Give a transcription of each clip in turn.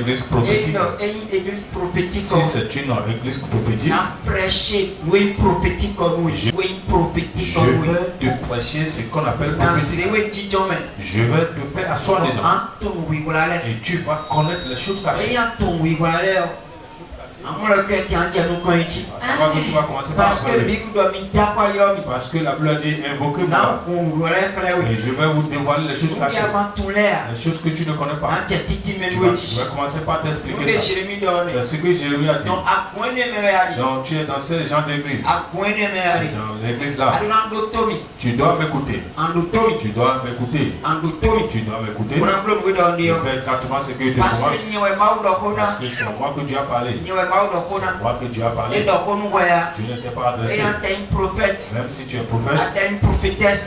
église prophétique, si c'est une église prophétique, je vais te prêcher ce qu'on appelle prophétique. Je vais te faire asseoir dedans. Et tu vas connaître les choses cachées. Tu vas commencer par parce que la Bible dit invoquez-moi et je vais vous dévoiler les choses cachées, les choses que tu ne connais pas. Je vais commencer par t'expliquer ça. C'est ce que Jérémie a dit. Donc tu es dans ces gens d'église, dans l'église là. Tu dois m'écouter. Tu dois m'écouter. Tu dois m'écouter. Fais exactement ce que je te demande. Parce que c'est moi que Dieu a parlé. C'est moi que Dieu a parlé. Tu n'étais pas adressé. Même si tu es prophète,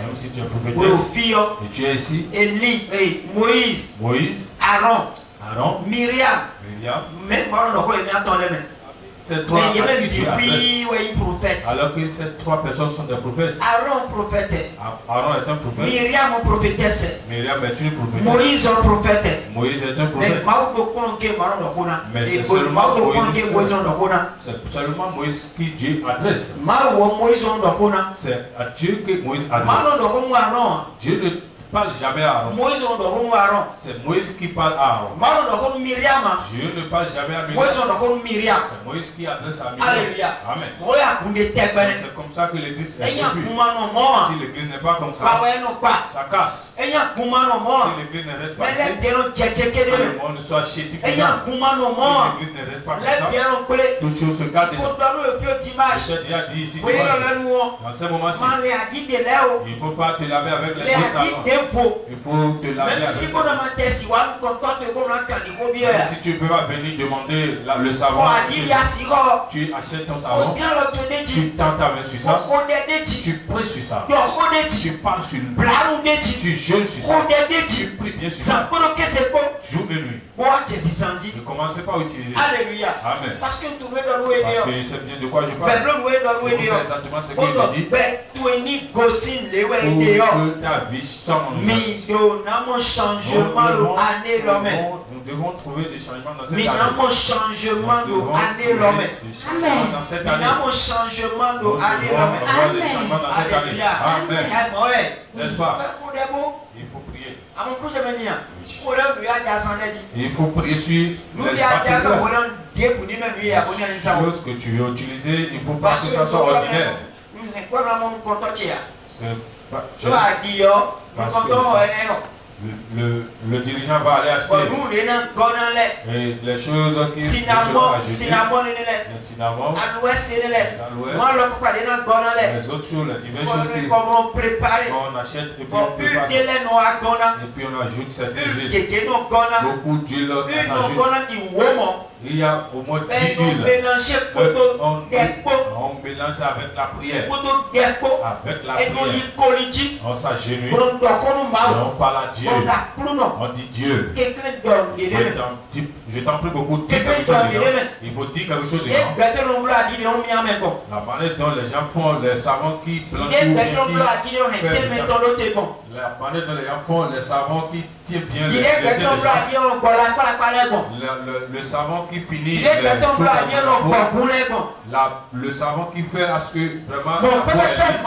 même si tu es prophétesse, et tu es ici, Moïse, Aaron, Myriam, même ces trois personnes que Dieu adresse. Alors que ces trois personnes sont des prophètes. Aaron est un prophète. Myriam est une prophétesse. Moïse est un prophète. Mais c'est seulement Moïse qui Dieu adresse. C'est à Dieu que Moïse adresse. Dieu ne parle jamais à Aaron. C'est Moïse qui parle à Aaron. Dieu ne parle jamais à Myriam. C'est Moïse qui adresse à Myriam. Amen. C'est comme ça que l'église est depuis. Si l'église n'est pas comme ça, ça casse. Si l'église ne reste pas ici, le monde soit chétif. Si l'église ne reste pas comme ça, toutes choses se gardent. Je t'ai déjà dit ici, dans ce moment-ci, il ne faut pas te laver avec les autres savons. Il faut te laver avec ça. Même si tu peux pas venir demander le savon, tu achètes ton savon, tu tends ta main sur ça, tu pries sur ça, tu parles sur lui, tu jeûnes sur ça, tu pries bien sur ça, jour et nuit. Ne commencez pas à utiliser. Alléluia. Amen. Parce que c'est bien de quoi je parle. Exactement ce qu'il dit. Pour que ta vie change. Nous devons trouver des changements dans cette année. Dans cette année. Amen. N'est-ce pas? Il faut prier. Il faut prier sur les choses que tu veux utiliser. Il ne faut pas que ça soit ordinaire. Le dirigeant va aller acheter et les choses qui sont ajoutées, le cinnamon, les autres choses, les diverses choses qu'on achète et puis on prépare. Et puis on ajoute certaines huiles, beaucoup d'huile ajoutée. Il y a au moins 10 huiles. On mélange avec la prière. Avec la prière. On s'agenouille. Et on parle à Dieu. On dit Dieu. Je t'en prie beaucoup, dis quelque chose dedans. Il faut dire quelque chose dedans. La manière dont les gens font les savons qui blanchissent bien, la manière dont les gens font les savons qui tiennent bien les le savon qui finit le savon qui fait à ce que vraiment la peau est lisse.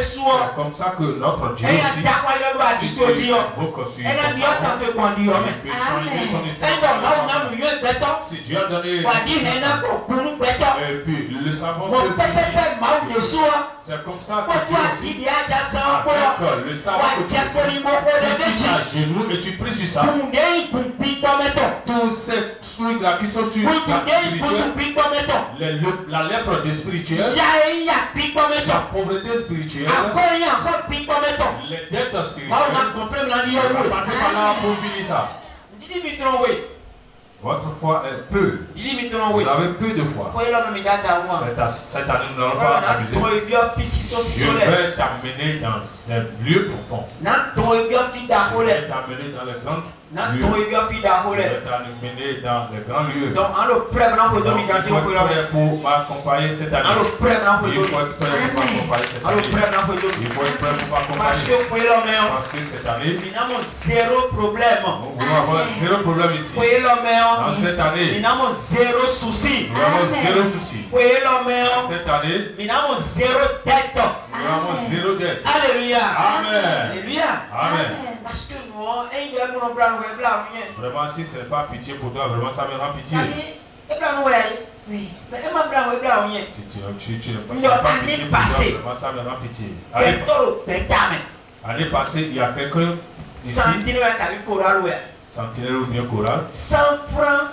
C'est comme ça que notre Dieu aussi, si tu invoques sur ton savon, il peut changer ton histoire. Si Dieu a donné et puis le savon peut finir. C'est comme ça que Dieu aussi, avec le savon que tu t'agenouilles et tu pries sur ça, tous ces trucs-là qui sont sur la lèpre des spirituels, la pauvreté spirituelle, les dettes spirituelles, on va passer par là pour finir ça. Votre foi est peu. Vous avez peu de foi. Cette année, nous n'allons pas amuser. Je vais t'amener dans des lieux profonds. Je vais t'amener dans les grandes lieux. Je vais t'amener dans les grands lieux. Donc, il faut être prêt pour m'accompagner cette année. Il faut être prêt pour m'accompagner cette année. Il faut être prêt pour m'accompagner. Parce que cette année, nous voulons avoir zéro problème ici. Dans cette année, nous avons zéro souci. Nous avons zéro souci. Dans cette année, nous avons zéro dette. Nous avons zéro dette. Alléluia. Amen. Alléluia. Amen. Parce que nous, vraiment, si ce n'est pas pitié pour toi, vraiment, ça me rend pitié. Oui. Tu n'as pas pitié pour toi, vraiment, ça me rend pitié. L'année passée, il y a quelqu'un ici, sentinelle ou bien choral, 100 francs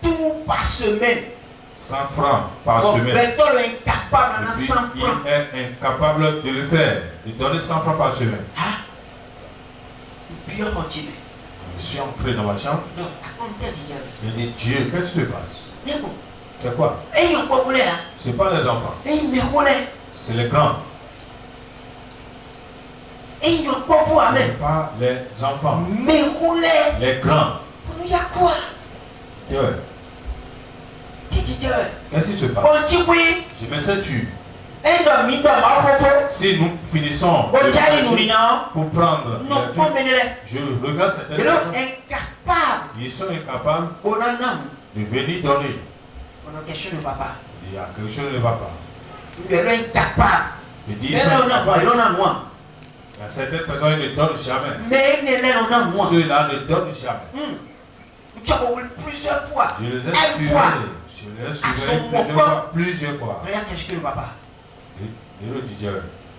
tout par semaine. 100 francs par semaine. Et puis, il est incapable de le faire, de donner 100 francs par semaine. Je suis entré dans ma chambre. Il dit, Dieu, qu'est-ce qui se passe? C'est quoi? Ce n'est pas les enfants. C'est les grands. Ce n'est pas les enfants. Les grands. Dieu. Qu'est-ce qui se passe? Je me sais tu. Si nous finissons pour prendre je regarde certaines personnes, ils sont incapables de venir donner. Il y a quelque chose qui ne va pas. Je dis, il y a certaines personnes qui ne donnent jamais. Ceux-là ne donnent jamais. Plusieurs fois. Je les ai suivis plusieurs fois. Regarde quelque chose qui ne va pas.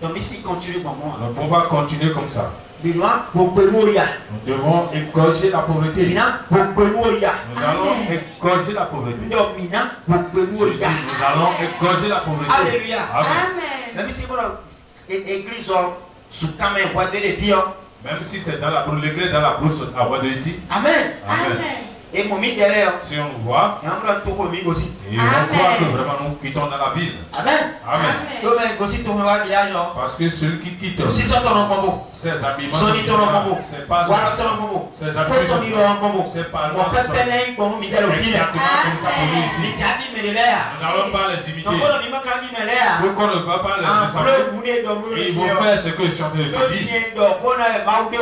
Donc ici, continue comme moi. On ne peut pas continuer comme ça. Nous devons égorger la pauvreté. Nous allons égorger la pauvreté. Nous allons égorger la pauvreté. Alléluia. Amen. Même si l'église sous caméra voit des filles. Même si c'est dans la l'église dans la brousse à voix de ici. Amen. Amen. Et mon derrière. Si on voit, et on voit que vraiment nous quittons dans la ville. Amen. Amen. Parce que celui qui quitte ses habillements, c'est pas ses habillements, c'est pas nous n'allons pas les imiter. Pourquoi on ne va pas les ressembler? Ils vont faire ce que je suis en train de te dire.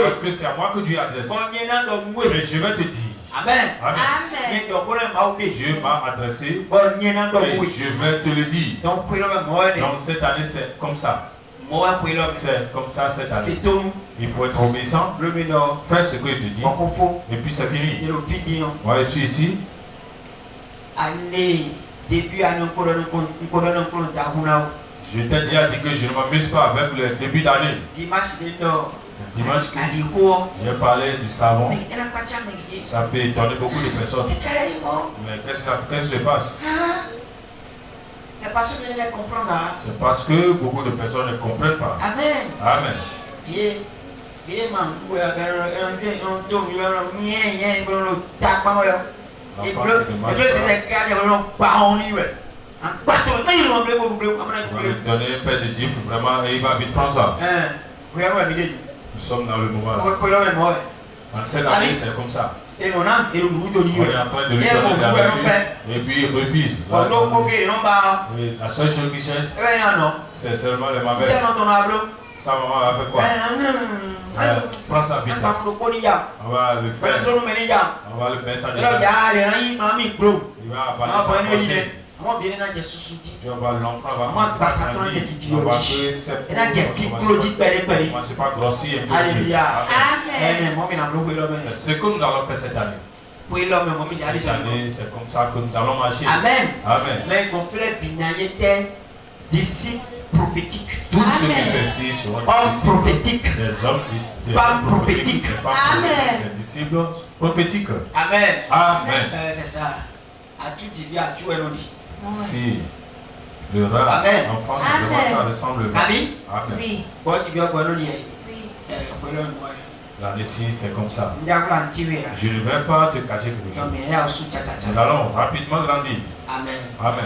Parce que c'est à moi que Dieu adresse. Et je vais te dire. Amen. Dieu m'a adressé et je vais te le dire. Donc cette année c'est comme ça. C'est comme ça cette année. Il faut être obéissant. Fais ce que je te dis. Et puis c'est fini. Moi je suis ici. Je t'ai déjà dit que je ne m'amuse pas avec le début d'année. Dimanche, j'ai parlé du savon. Ça peut étonner beaucoup de personnes. Mais qu'est-ce qui se passe? C'est parce que je ne les comprends pas. C'est parce que beaucoup de personnes ne comprennent pas. Amen. Amen. Donner un peu de gifle, vraiment, et il va vite prendre ça. Nous sommes dans le moment là. En cette année, c'est comme ça. On est en train de lui donner la voiture et puis il refuse. La seule chose qu'il cherche, c'est seulement les mamelles. Sa maman a fait quoi? Prends sa vite. On va le faire. On va le mettre ça dedans. Il va avaler sa pensée. Tu vas l'enfant va commencer par grandir. On va créer cette commencer par grossir un peu. Alléluia. Amen. C'est ce que nous allons faire cette année. Cette année, c'est comme ça que nous allons marcher. Amen. Amen. Mais complet binayete disciples prophétiques. Tous ceux qui sont ici seront des hommes prophétiques. Des hommes, des femmes prophétiques. Amen. Des disciples prophétiques. Amen. Amen. C'est ça. As-tu dit à Dieu Elodie? Si le rat enfant ça ressemble pas. Amen. Amen. Oui. Bon, tu viens pour Elodie. Oui. L'année-ci, c'est comme ça. Je ne vais pas te cacher quelque chose. Nous allons rapidement grandir. Amen. Amen.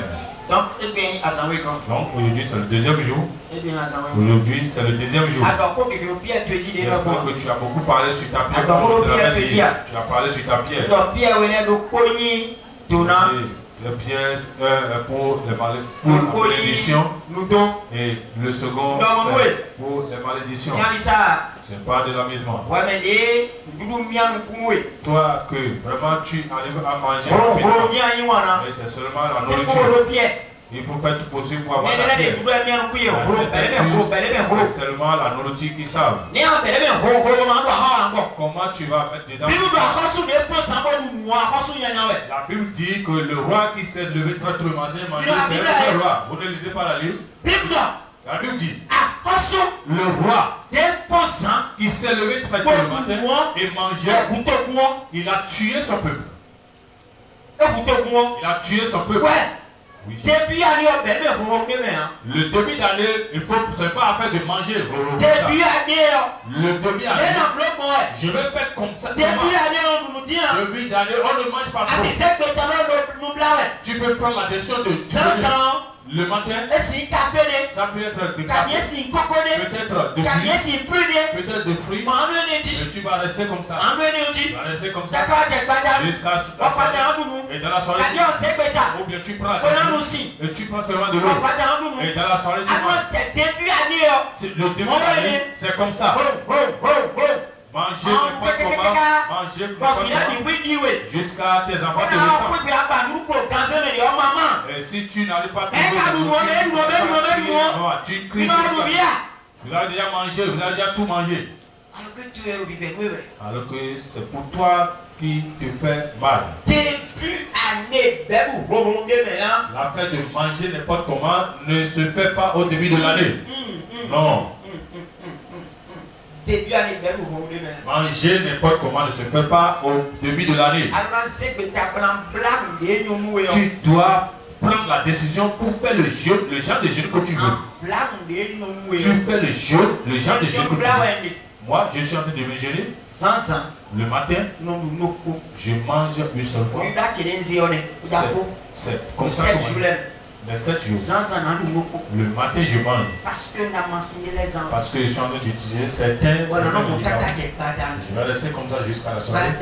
Donc, eh bien, à ça, oui, quand. Donc aujourd'hui c'est le deuxième jour. Eh bien, à ça, oui. Aujourd'hui c'est le deuxième jour. Alors, pour que Pierre te dise, J'espère que tu as beaucoup parlé sur ta pierre. Alors, Tu Pierre te dit, as parlé sur ta pierre. alors, Pierre venait de cogner, donnant. Les pièces pour les malédictions. Et le second c'est pour les malédictions. C'est pas de l'amusement. Toi que vraiment tu arrives à manger rapidement. Et c'est seulement la nourriture. Il faut faire tout possible pour avoir la pierre. C'est seulement la nourriture qui savent. Comment tu vas mettre dedans? La Bible dit que le roi qui s'est levé très tôt manger, c'est le roi. Vous ne lisez pas la Bible? La Bible dit le roi qui s'est levé très tôt le matin et mangé, il a tué son peuple. Il a tué son peuple. Oui. Le début d'année, il faut c'est pas affaire de manger. Le début d'année, je vais faire comme ça. Début d'année, on ne mange pas trop. Tu peux prendre la décision de le matin, ça peut être de café, peut-être de peut-être de fruits, et tu vas rester comme ça. Tu vas rester comme ça jusqu'à la soirée. Et dans la soirée, ou bien tu prends la décision et tu prends seulement de l'eau. Et dans la soirée, tu manges. Le début d'année, c'est comme ça. Manger n'est pas comment, manger n'est pas comment, jusqu'à tes enfants te ressemblent. Et si tu n'arrives pas à trouver tu cries. Vous avez déjà mangé, vous avez déjà tout mangé. Alors que c'est pour toi qui te fait mal. L'affaire de manger n'importe comment ne se fait pas au début de l'année. Non. Manger n'importe comment ne se fait pas au début de l'année. Tu dois prendre la décision pour faire le genre de jeûne que tu veux. Tu fais le genre de jeûne que tu veux. Moi, je suis en train de me jeûner. Le matin, je mange une seule fois. C'est comme ça que les 7 jours. Le matin, je mange. Parce que je suis en train d'utiliser certains médicaments. Je vais laisser comme ça jusqu'à la soirée.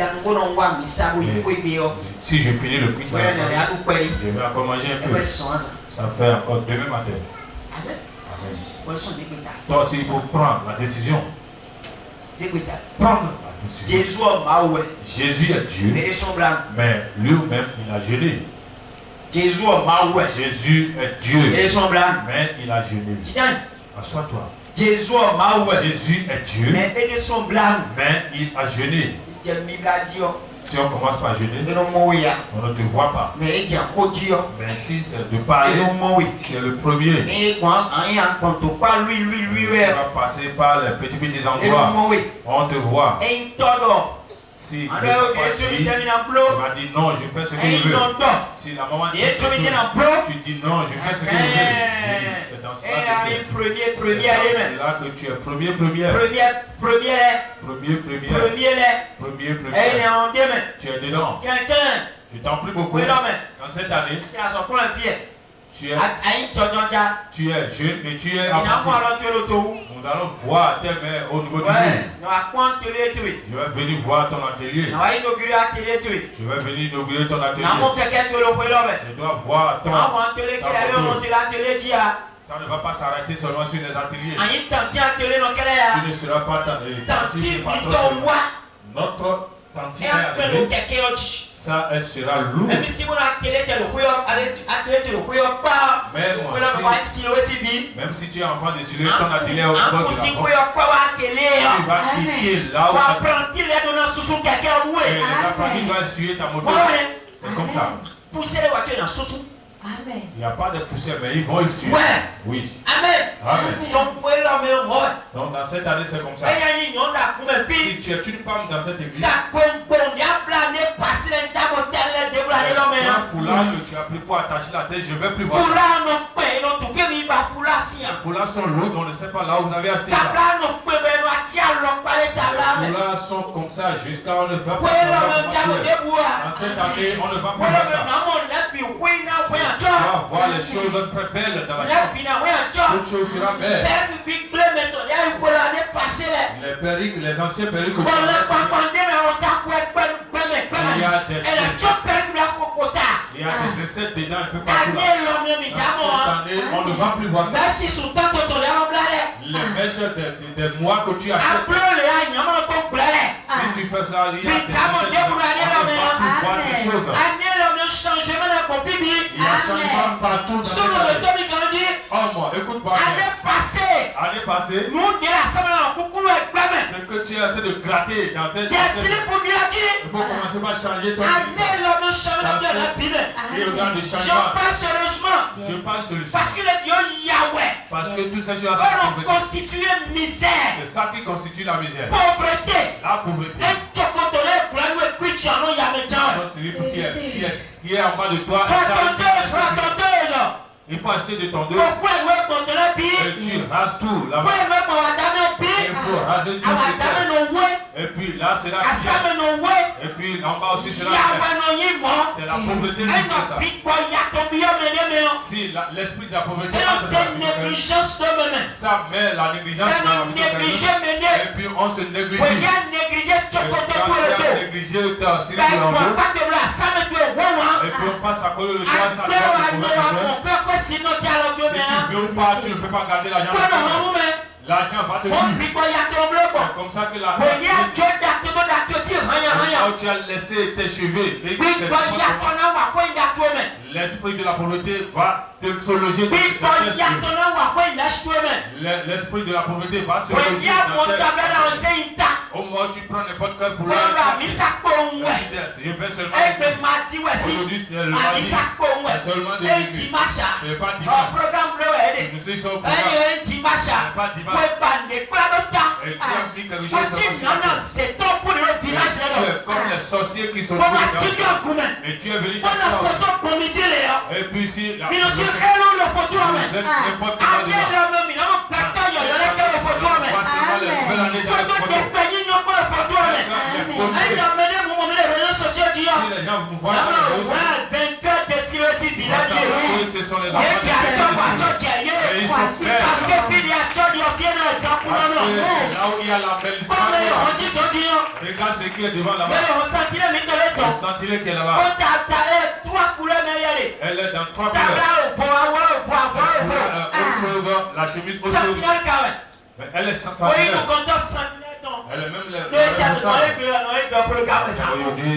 Si je finis le cuit, je vais encore manger un peu. Ça fait encore demain matin. Amen. Toi aussi, il faut prendre la décision. Prendre la décision. Jésus est Dieu, mais lui-même, il a jeûné. Jésus est Dieu, mais il a jeûné. Assois-toi. Jésus est Dieu, mais il a jeûné. Si on commence par jeûner, on ne te voit pas. Mais si c'est de parler, c'est le premier. Tu vas passer par les petits endroits. On te voit. Si le papa dit, tu vas dire non, je fais ce que je veux. Si la maman dit, tu dis non, je fais ce que je veux. C'est dans cela que tu es premier. Tu es dedans. Je t'en prie beaucoup. Dans cette année, tu es jeune et tu es apprenti. Nous allons voir tes mains au niveau du mur. Je vais venir voir ton atelier. Je vais venir inaugurer ton atelier. Je dois voir ton atelier. Ça ne va pas s'arrêter seulement sur les ateliers. Tu ne seras pas tanti. Notre tanti est arrivée. Ça, elle sera lourde. Même si tu es enfant de Sylvie, ton atelier est au bord de la porte. Tu vas quitter là où et les apprentis doivent essuyer ta moto. C'est comme ça. Amen. Il n'y a pas de poussière, mais ils vont le tuer. Oui. Amen. Donc dans cette année, c'est comme ça. Si tu es une femme dans cette église, le foulard que tu as pris pour attacher la tête, je ne vais plus voir ça. Les foulards sont lourds, on ne sait pas là où vous avez acheté ça. Les foulards sont comme ça jusqu'à on ne va pas. Dans cette année, on ne va pas voir ça. dois voir les choses très belles dans la chambre. Toute chose sera belle. Les perruques, les anciens perruques que tu il y a des recettes dedans un peu partout là. Cette année, on ne va plus voir ça. Les mèches des mois que tu as fait. Si tu fais ça, il y a des voir ces choses. Il y a un changement partout dans cette année. Oh moi, écoute-moi bien. Année passée, ce que tu es en train de gratter dans tes il faut commencer par changer ton je parle sérieusement. Parce que tout ça, c'est ça qui constitue la misère. La pauvreté. Qui est en bas de toi. Il faut acheter de ton dos. Et tu rases tout là-bas. Il faut raser tout. Et puis là, c'est la misère. Et puis en bas aussi, c'est la misère. C'est la pauvreté qui fait ça. Si l'esprit de la pauvreté ça met la négligence dans la vie. Et puis on se néglige. Et quand tu as négligé ta circulation, et puis on passe à côté de toi, ça doit si tu veux ou pas, tu ne peux pas garder l'argent. L'argent va te tuer. C'est comme ça que la tu as laissé tes cheveux. L'esprit de la pauvreté va te se loger dans tes cheveux. L'esprit de la pauvreté va se loger dans tes cheveux. Au moins tu prends n'importe quel foulard. Je vais seulement aujourd'hui c'est le mardi. C'est seulement de l'église. Ce n'est pas dimanche. Nous sommes sur le programme. Ce n'est pas dimanche. Et tu as mis quelque chose c'est comme les sorciers qui sont et tu es venu et puis si la les gens vous voient ce sont les enfants et ils sont frères. Là où il y a la belle regarde ce qui est devant là-bas. On sentirait qu'elle est là-bas. Elle est dans 3 couleurs. La chemise autre chose. Mais elle est sentinelle. Elle est même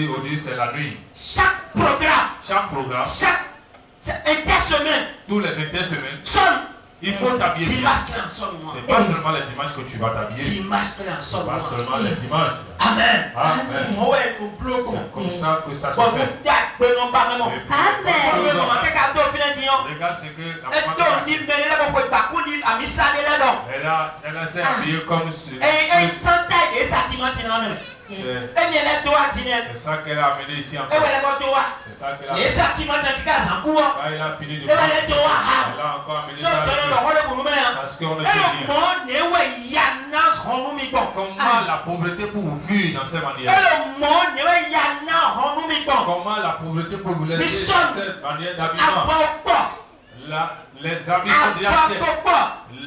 aujourd'hui c'est la nuit. Chaque programme, chaque intersemaine, tous les intersemaines, il faut t'habiller. C'est pas seulement les dimanches que tu vas t'habiller. C'est pas seulement les dimanches. Amen. C'est comme ça que ça se fait. Regarde ce que elle s'est habillée comme c'est ça qu'elle a amené ici encore. C'est ça qu'elle a amené. Quand elle a fini de prendre, elle a encore amené ça. Parce qu'on ne sait rien. Comment la pauvreté peut vous fuir dans ces manières? Comment la pauvreté peut vous laisser dans cette manière d'habillement? Les habits sont déjà chers.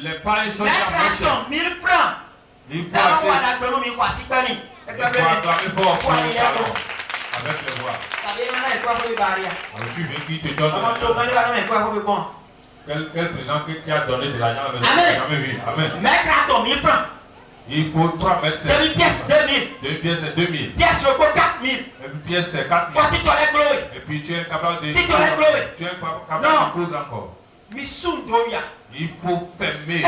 Les pailles sont déjà chères. Il faut acclamer fort pour le talent avec les voix. Alors tu veux qu'il te donne de l'argent? Quel président qui a donné de l'argent avec jamais vu? Amen. Il faut 3 mètres. 2 pièces, 2000. 2 pièces, c'est 2000. Pièce le 4000. Une pièce, c'est 4000. Et puis tu es capable de coudre encore. Il faut fermer.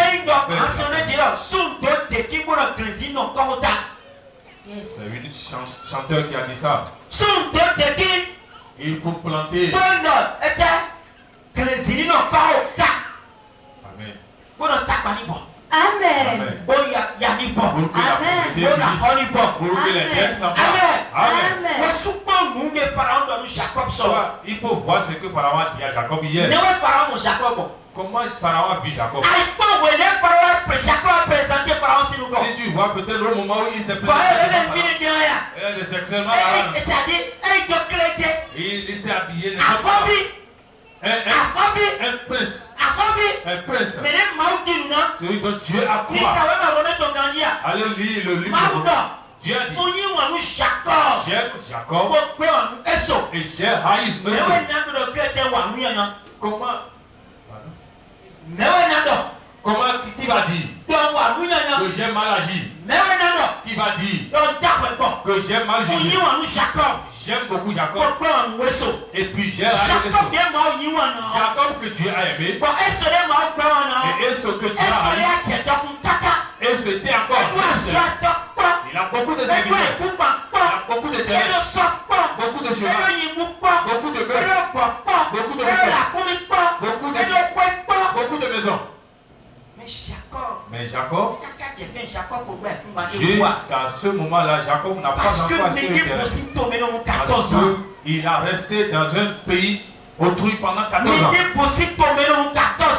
C'est une chanteur qui a dit ça. Il faut planter. Amen. Amen. Pour que les dettes s'en vont. Amen. Il faut voir ce que Pharaon a dit à Jacob hier. Comment Pharaon a vu Jacob? Si tu vois peut-être au moment où il s'est présenté, il s'est sexuellement il s'est habillé. Un prince. Un prince. Celui dont Dieu a croix. Allez lire le livre. Dieu a dit. J'ai Jacob. Et j'ai haïs Comment qui va dire que j'ai mal agi? Qui va dire que j'ai mal jugé? J'aime beaucoup Jacob. Et puis j'ai haïs Jacob que Dieu a aimé. Et ce que Dieu a haï. Et c'était encore il a beaucoup de serviteurs. Il a beaucoup de terrain. Beaucoup de cheval. Beaucoup de bœufs. Beaucoup de moutons. Beaucoup de maisons. Mais Jacob, jusqu'à ce moment-là, Jacob n'a pas encore acheté le terrain. Parce qu'il a resté dans un pays autrui pendant 14 ans.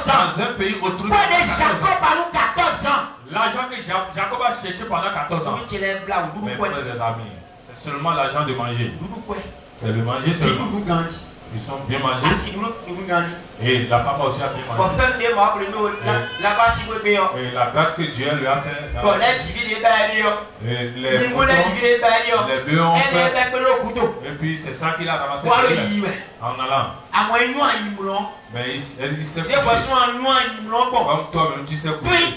Dans un pays autrui pendant 14 ans. L'argent que Jacob a cherché pendant 14 ans. Mes frères et amis, c'est seulement l'argent de manger. C'est le manger seulement. Ils sont bien mangés. Et la femme aussi a bien mangé. Et la grâce que Dieu lui a fait. Et les bœufs ont fait. Et puis c'est ça qu'il a ramassé en allant. Mais il s'est couché. Comme toi-même, tu sais coucher.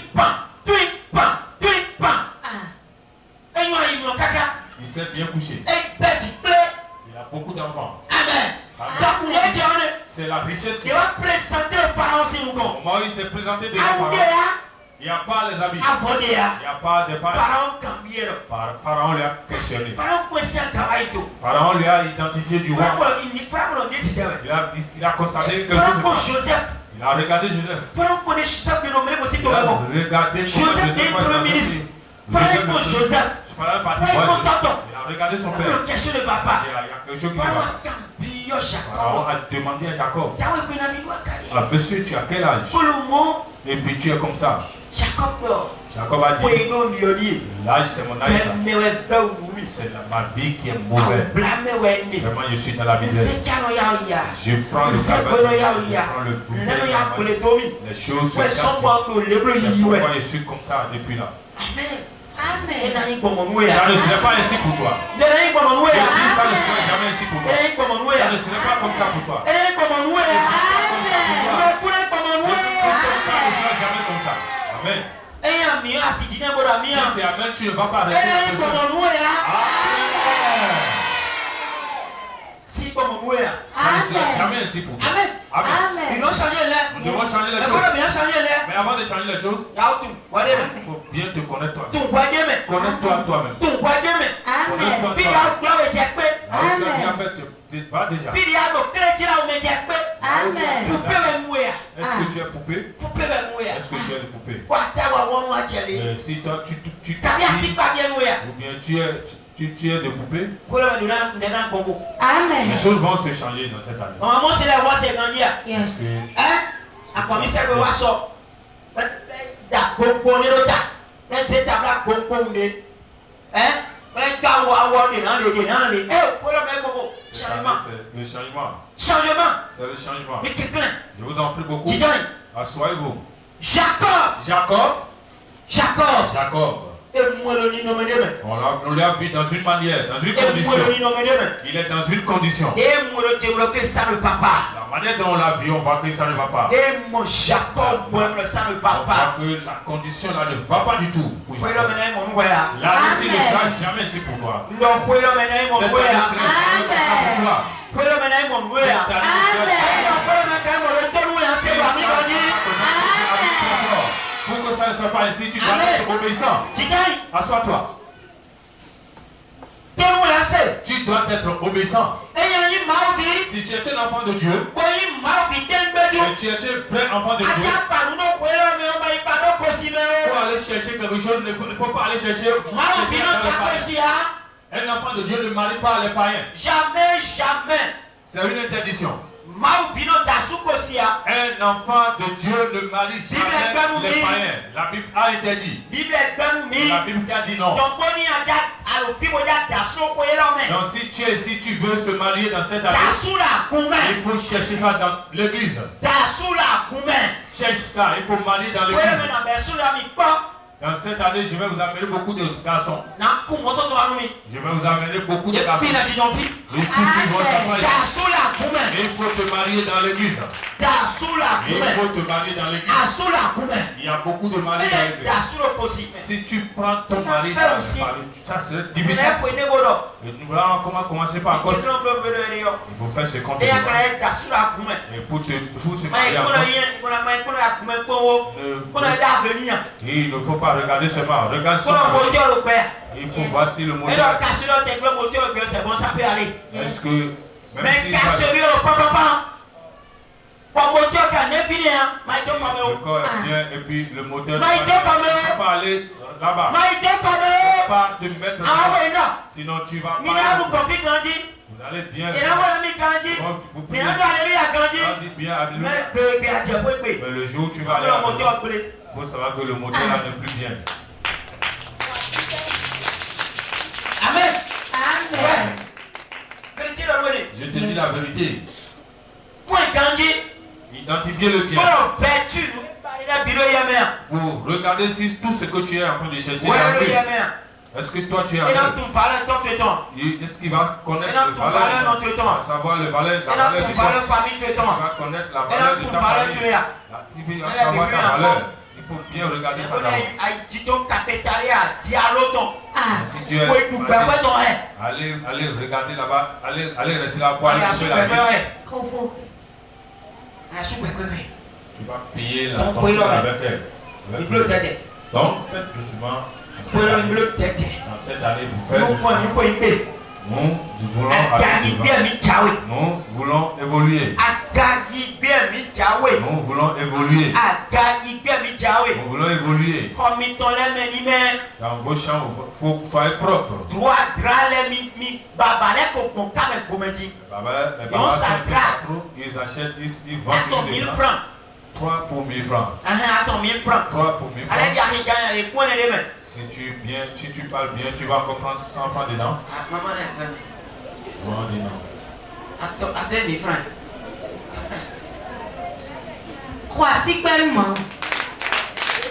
Il s'est bien couché. Il a beaucoup d'enfants. Amen. C'est la richesse qu'il va présenter aux parents si nous comptons. Comment il s'est présenté devant les parents? Il n'y a pas les habits. Il n'y a pas de parents. Pharaon lui a questionné. Pharaon lui a identifié du roi. Il a constaté que Joseph. Il a regardé Joseph. Il a regardé Joseph. Il a regardé son père. Il y a quelque chose qui va pas. Pharaon a demandé à Jacob. Ah, monsieur, tu as quel âge? Et puis tu es comme ça. Jacob a dit, l'âge c'est mon âge. C'est ma vie qui est mauvaise. Vraiment, je suis dans la misère. Je prends le cabas, je prends le bout, les choses se cassent. C'est pourquoi je suis comme ça depuis là. Amen. Ça ne serait pas ainsi pour toi. Je dis, ça ne serait jamais ainsi pour toi. Ça ne serait pas comme ça pour toi. Ça ne serait jamais comme ça. Amen. Si c'est Amen, tu ne vas pas arrêter la personne. Ça ne sera jamais ainsi pour toi. Amen. Nous devons changer les choses. Mais avant de changer les choses, il faut bien te connaître toi-même. Connais-toi toi-même. Connais-toi toi-même. Va déjà. Est-ce que tu es poupée? Est-ce que tu es une poupée? Si toi tu ou bien tu es de poupée, les choses vont se changer dans cette année. Yes. C'est le changement. C'est le changement. Je vous en prie beaucoup. Assoyez-vous. Jacob. On l'a vu dans une manière, dans une condition. Il est dans une condition. La manière dont on l'a vu, on voit que ça ne va pas. On voit que la condition là ne va pas du tout. La réussite ne sera jamais ainsi pour toi. Cette année ne sera jamais comme ça pour toi. Pour que ça ne soit pas ainsi, tu dois être obéissant. Assois-toi. Tu dois être obéissant. Si tu étais l'enfant de Dieu, et tu étais le vrai enfant de Dieu, pour aller chercher quelque chose, il ne faut pas aller chercher un enfant de Dieu ne marie pas les païens. Jamais. C'est une interdiction. Un enfant de Dieu ne marie jamais les païens. La Bible a interdit. La Bible t'a dit non. Donc si tu veux se marier dans cette année, il faut chercher ça dans l'église. Cherche ça, il faut marier dans l'église. Dans cette année, je vais vous amener beaucoup de garçons. Je vais vous amener beaucoup de garçons. Et tous ils vont s'asseoir. Il faut te marier dans l'église. Il faut te marier dans l'église. Il y a beaucoup de maris dans l'église. Si tu prends ton mari dans l'église, ça serait difficile. Et nous allons commencer par quoi? Il faut faire ce qu'on te demande. Et pour se marier il ne faut pas regarder seulement. Regarde seulement. Il faut voir si le modèle. Est-ce que même si le corps est bien et puis le moteur ne peut pas aller là-bas. Ne peut pas te mettre là-bas. Sinon tu vas pas. Vous allez bien. Vous pouvez bien alléluia. Mais le jour où tu vas aller à il faut savoir que le moteur là n'est plus bien. Amen. Je te dis la vérité. Identifiez le bien. Vous regardez si tout ce que tu es en train de chercher. Est-ce que toi tu es en train est-ce qu'il va connaître le valeur? Il va savoir le valeur, la valeur de toi. Il va connaître la valeur de ta famille. Il va savoir ta valeur. Il faut bien regarder ça d'abord. Si tu es allez regarder là-bas, allez rester là pour aller couper la vie. Tu vas payer la tension avec elle. Donc faites doucement. Dans cette année, vous faites doucement. Nous voulons nous voulons évoluer. Nous voulons évoluer. Nous voulons évoluer. Dans vos champs, il faut soyez propre. Ils achètent, ils vendent des 3 pour 1000 francs. 3 pour 1000 francs. Si tu parles bien, tu vas encore prendre 100 francs dedans. Maman dit non. Attends, 1000 francs. Quoi, si bellement.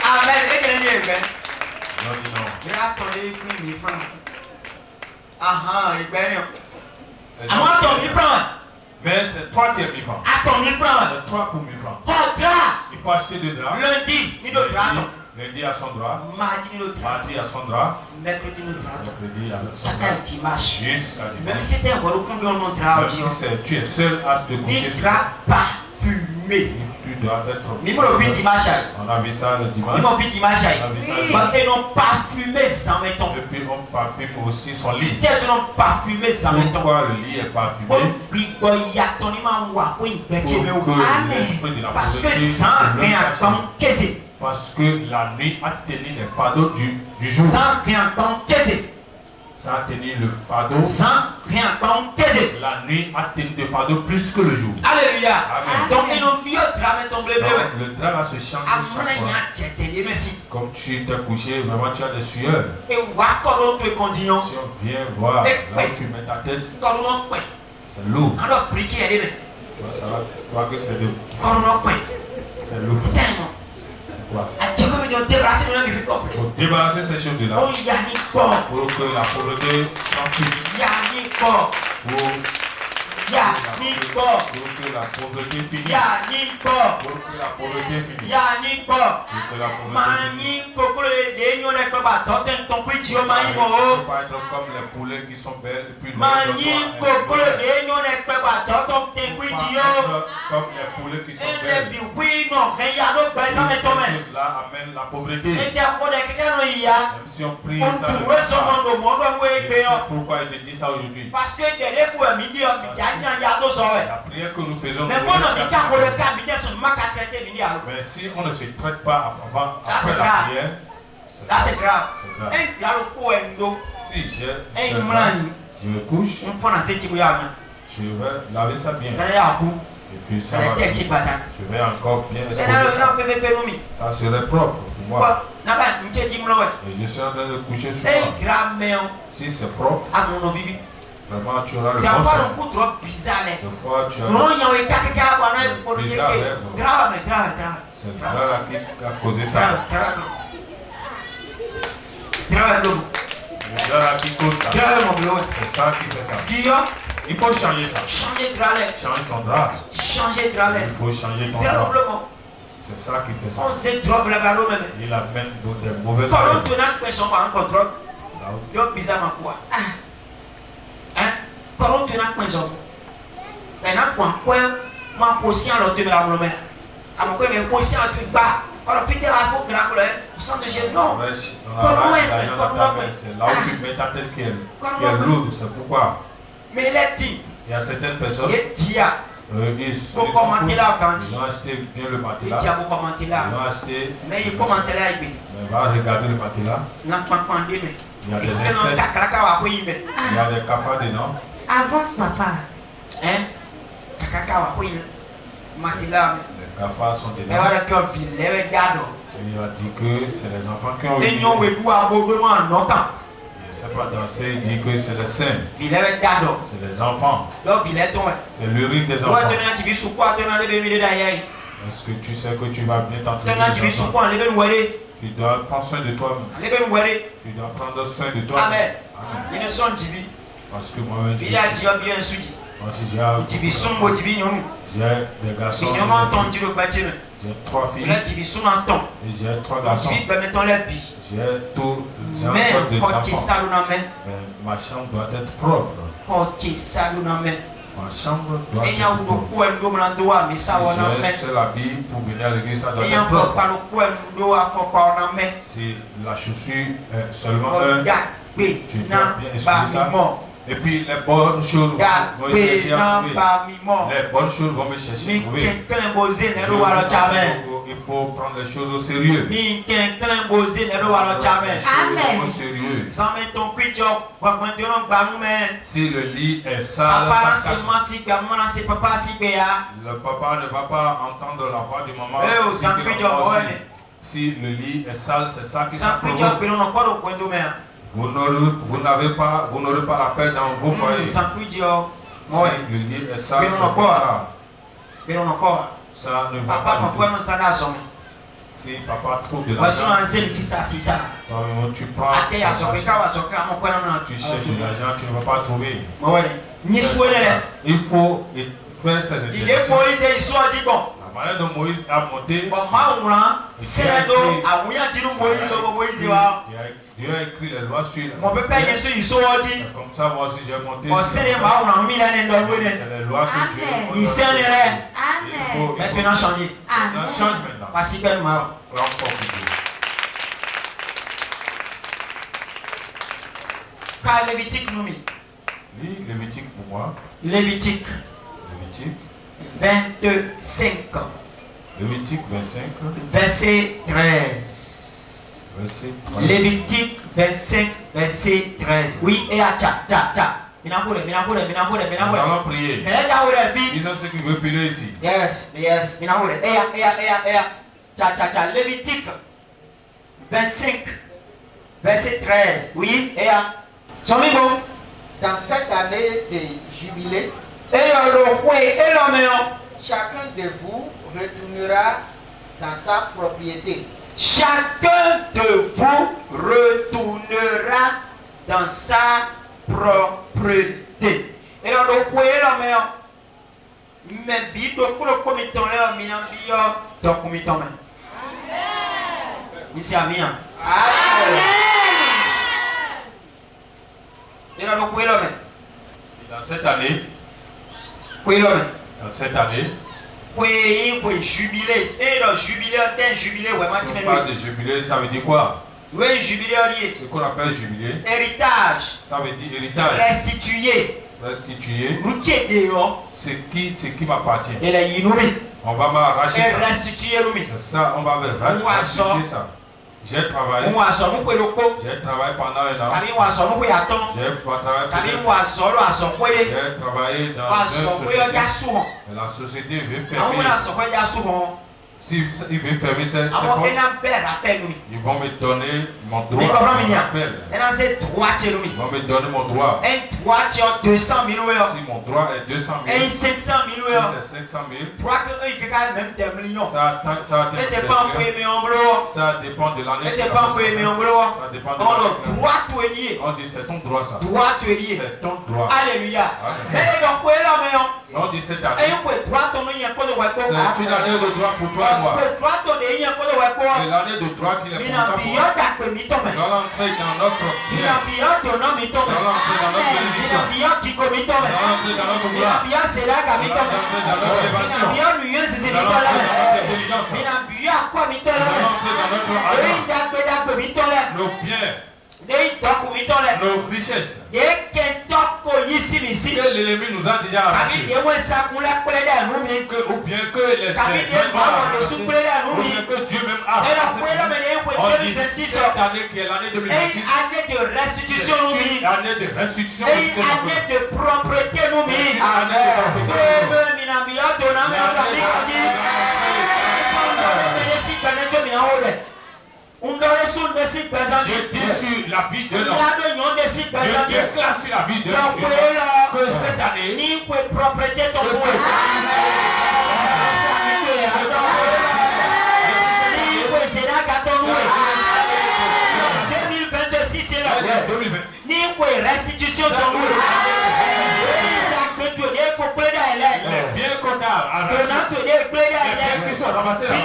Amen. Non, dit non. Il a attendu 1000 francs. Il gagne. Attends, 1000 francs. Mais c'est toi qui as 1000 francs. Attends, 1000 francs. C'est 3 pour 1000 francs. Il faut acheter des draps. Lundi à son drap. Mardi à son drap. Mercredi avec son drap. Jusqu'à dimanche. Même si tu es seul à te coucher sur parfumé. Tu dois être. On a vu ça le dimanche. Et non parfumé sans méton. Et puis on parfume aussi son lit. Pourquoi le lit est parfumé? Parce que sans rien parce que la nuit a tenu les fardeaux du jour. Sans rien ça a tenu le fardeau. La nuit a tenu le fardeau plus que le jour. Alléluia. Amen. Donc le drap va se changer chaque fois. Comme tu t'es couché, vraiment tu as des sueurs. Si on vient voir là où tu mets ta tête, c'est lourd. Tu vas savoir que c'est lourd. C'est lourd. Il faut débarrasser ces choses-là pour que la pauvreté s'enfuit. Pour que la pauvreté finisse. Pour que la pauvreté finisse. Pour que la pauvreté finisse. Pas être comme les poulets qui sont belles et puis comme les poulets qui sont belles. Là amène la pauvreté. Même si on prie ça, pourquoi il te dit ça aujourd'hui? Parce que la prière que nous faisons, mais si on ne se traite pas après la prière, c'est grave. Si je me couche, je vais laver ça bien. Et puis ça va. Je vais encore bien exposer ça. Ça serait propre pour moi. Et je suis en train de coucher sur moi. Si c'est propre, vraiment tu auras le bon sens. Des fois tu as le bizarre lèvre. C'est là qui a causé ça. C'est là qui cause ça. C'est ça qui fait ça. Il faut changer ça. Changer ton drap. Il faut changer ton drap. C'est ça qui fait ça. Il amène des mauvais oreilles. C'est là où tu mets ta tête qui est lourde, c'est pourquoi. Il y a certaines personnes, ils ont acheté bien le matelas, ils ont acheté, mais il va regarder le matelas, il y a des insectes, il y a des cafards dedans. Avance papa. Les cafards sont dedans. Et il a dit que c'est les enfants qui ont eu. Je ne sais pas danser, il dit que c'est les saints. C'est les enfants. C'est l'urine des enfants. Est-ce que tu sais que tu vas bien t'entraîner? Tu dois prendre soin de toi. Tu dois prendre soin de toi. Amen. Parce que moi-même, j'ai des garçons. J'ai 3 filles. Et j'ai 3 garçons. J'ai tout. Mais ma chambre doit être propre. Ma chambre doit être propre. Si j'ai seul habit pour venir à l'église, ça doit être propre. Si la chaussure est seulement un, tu dois bien essuyer ça. Et puis les bonnes choses vont me chercher à trouver. Les bonnes choses vont me chercher à trouver. Il faut prendre les choses au sérieux. Amen. Au sérieux. Si le lit est sale, le papa ne va pas entendre la voix du maman. Si le lit est sale, c'est ça qui s'appelle. Vous n'aurez pas la paix dans vos foyers. Si le lit est sale, c'est ça. Ça ne va pas. Si papa trouve de l'argent, tu prends, tu cherches de l'argent, tu ne vas pas trouver. Il faut faire ses intérêts. La manière dont Moïse a monté, Dieu a écrit les lois sur comme ça, moi aussi j'ai monté. C'est les lois que Dieu a. Maintenant changer. Change maintenant. Lévitique nous mit. Oui, Lévitique pour moi. Lévitique 25. Lévitique 25. Verset 13. Lévitique 25, verset 13. Oui, et à tcha. Nous allons prier. Ils ont ceux qui veulent prier ici. Yes. Tcha. Lévitique 25, verset 13. Oui, et à. Dans cette année de jubilé, chacun de vous retournera dans sa propriété. Chacun de vous retournera dans sa propriété. Et là, le foyer là, mais bido pour le comité là, minambio, donc comité là. Ici à Mian. Amen. Et là, le foyer là, dans cette année, oui, jubilé. Et le jubilé, ouais, si on parle de jubilé, ça veut dire quoi? Oui, jubilé. Ce qu'on appelle jubilé. Héritage. Ça veut dire héritage. Restituer. C'est qui m'appartient. Et les inouïs. On va m'arracher ça. Restituer ça, on va restituer ça. J'ai travaillé. J'ai travaillé pendant un an. J'ai travaillé dans une société. La société veut fermer. Si il veut fermer cette porte, ils vont me donner mon droit. Ils vont me donner mon droit. Un droit, tu as 200 000 euros. Si mon droit est 200 000, Et 500 000 euros. si c'est 500 000, Droit que eux, ils gagnent même des millions. ça dépend de l'année. Ça dépend de l'année. Droit tout est lié. On dit c'est ton droit ça. Droit tout est lié. C'est ton droit. Alléluia. Amen. Mais ils ont fait là, mais On dit cette et année. ils ont droit ton nom, il y a pas de C'est une année de droit pour toi et moi. droit ton nom, il y a pas de C'est l'année de droit qu'il est mais pour dans toi. le Nous allons entrer dans notre il bien. a bien ton nom, il tombe. Nous allons entrer dans notre Il a bénédiction. bien qui commet ton Nous allons entrer dans notre il a gloire. bien c'est là qu'a mis Nous ton allons entrer dans notre il a élévation. bien lui, c'est Nous mis allons ton entrer dans là. notre intelligence. Il a bien à quoi mis ton Nous allons là. entrer dans notre Et argent. il a bien mis ton là. Nos biens, Et il a mis ton là. nos richesses. Et qu'un top ici, ici. Que l'ennemi nous a déjà arrachés. Ou Ou bien que les ou bien que Dieu même a arraché. On dit cette année qui est l'année 2026. année de restitution, C'est une année de restitution. et une année de propreté, nous Je dis sur la vie de l'homme. Je déclare sur la vie de l'homme que cette année, propreté ton que cette année 2026. Ni restitution ton Les biens qu'on a arrachés, les biens qui sont ramassés là-bas,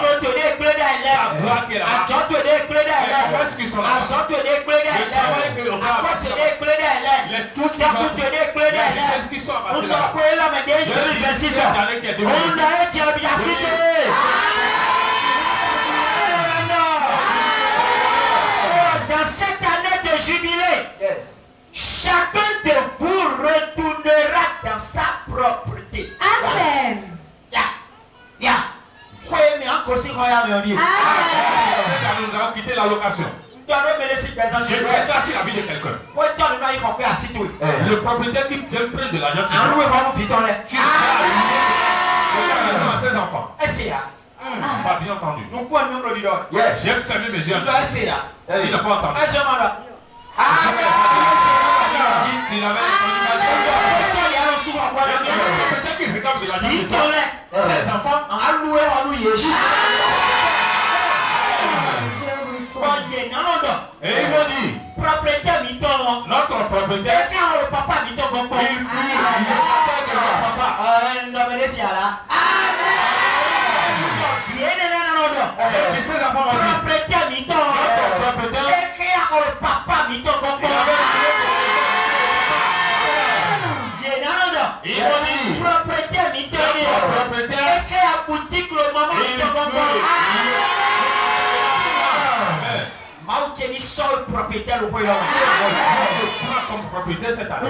la gloire qui est là-bas, les promesses qui sont là-bas, les touches qui sont là-bas, les richesses qui sont ramassées là-bas. Je dis cette année qui est 2026. Dans cette année de jubilé, Yes. chacun de vous retournera dans sa propreté. Amen. Ya. Croyez mais encore si croyez mais on dit. Nous allons quitter la location. Je déclare sur la vie de quelqu'un. Le propriétaire qui vient prendre de l'argent, tu déclares la maison à ses enfants. Pas bien entendu. Yes. J'ai fermé mes yeux. Il n'a pas entendu. S'il avait peut-être qu'il réclame de l'argent de toi. Ses enfants, et ils vont dire, notre propriétaire, il fuit papa. Et ses enfants vont dire, notre propriétaire, ils vont dire, Propriétaire, notre propriétaire, propriétaire prends comme propriétaire cette année.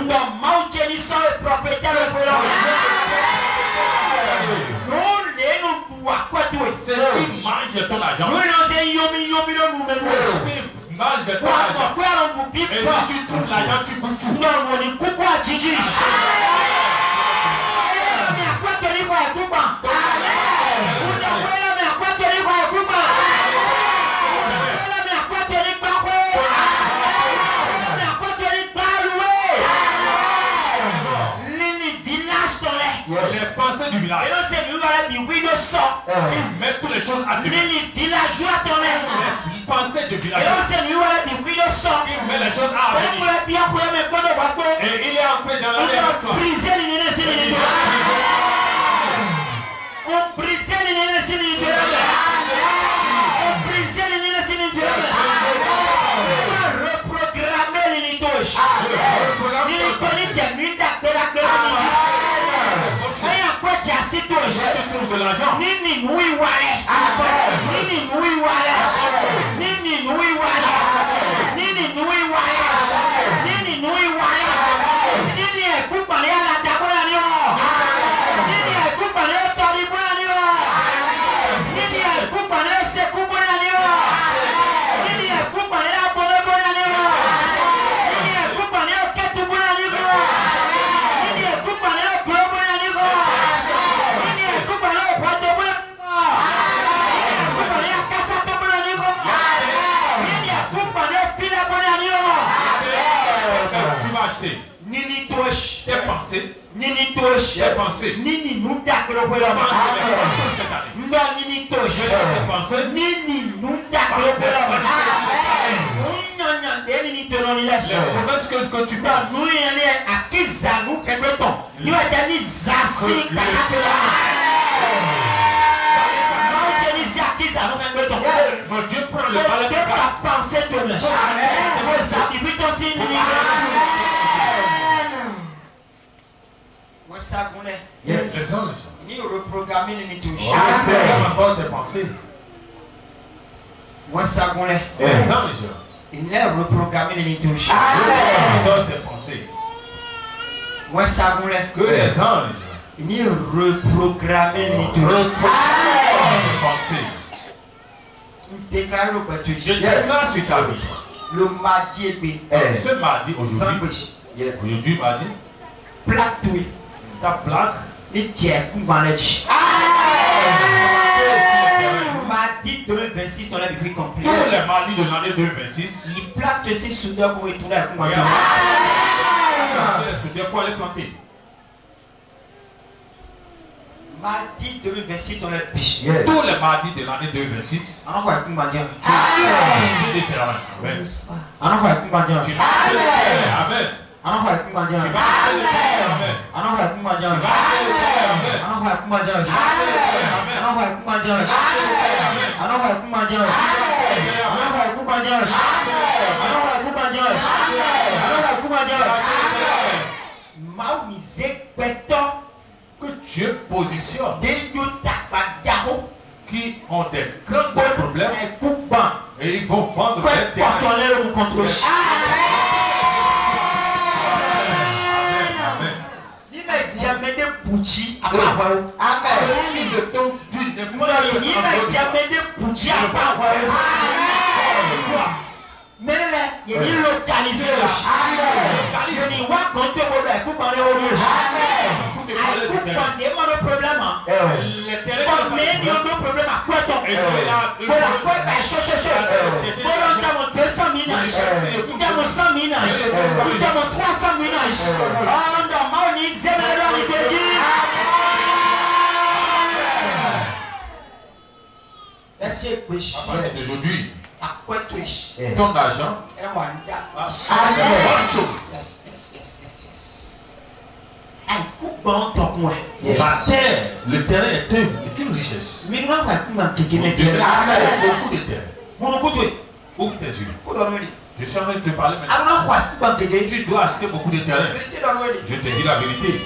C'est qui mange ton argent. Mange ton argent. Et si tu touches l'argent, tu bouffes tout. Les pensées du village. Ils mettent toutes les choses à demain. Les pensées du village. Ils mettent les choses à venir. Et il est entré dans la vie avec toi. De l'argent. acheter Nini touche. tes pensées. Nini touche. Tes pensées. Nini nous d'accord pour la Pense à tes pensées cette année. Mba nini touche. Tes pensées. Nini nous d'accord pour la nini tenons la Les mauvaises choses que tu penses. nous y allons à qui ça nous fait le temps. Nous allons ni zassi Mon Dieu prend le balai de grâce. Yes. Les anges. Ni reprogrammer ni touche. Reprogramme encore tes pensées. Les anges. Il n'est reprogrammé ni touche. Reprogramme tes pensées. Que les anges. Ni reprogrammer ni touche. Reprogramme tes pensées. Déclare le baptême. Je déclare sur ta vie. Le mardi est bien. Ce mardi, aujourd'hui, aujourd'hui mardi, Plaque tout. ta plaque. Les tiers, mardi 2026, on a vécu complet. Tous les mardis de l'année 2026. Il plaque ceci soudeur pour retourner à Kumba. C'est de quoi aller planter. Mardi 2026, on a péché. Tous les mardis de l'année 2026. On envoie à Kumba. Tu vas acheter des terrains. Amen. On envoie à Kumba. Tu vas acheter des terrains. Amen. On envoie à Kumba. Tu vas acheter des terrains. Amen. On envoie à Kumba. Tu vas acheter des terrains. Amen. On envoie à Kumba. Tu vas acheter des terrains. Amen. On envoie à Kumba. On envoie à Kumba. On envoie à Kumba. Que Dieu positionne qui ont des grands problèmes et ils vont vendre des terrains. Aujourd'hui, ton argent bonne chose. La terre, le terrain est une richesse. Dieu a beaucoup de terre. Ouvre tes yeux. Je suis en train de te parler maintenant. Tu dois acheter beaucoup de terrain. Je te dis la vérité.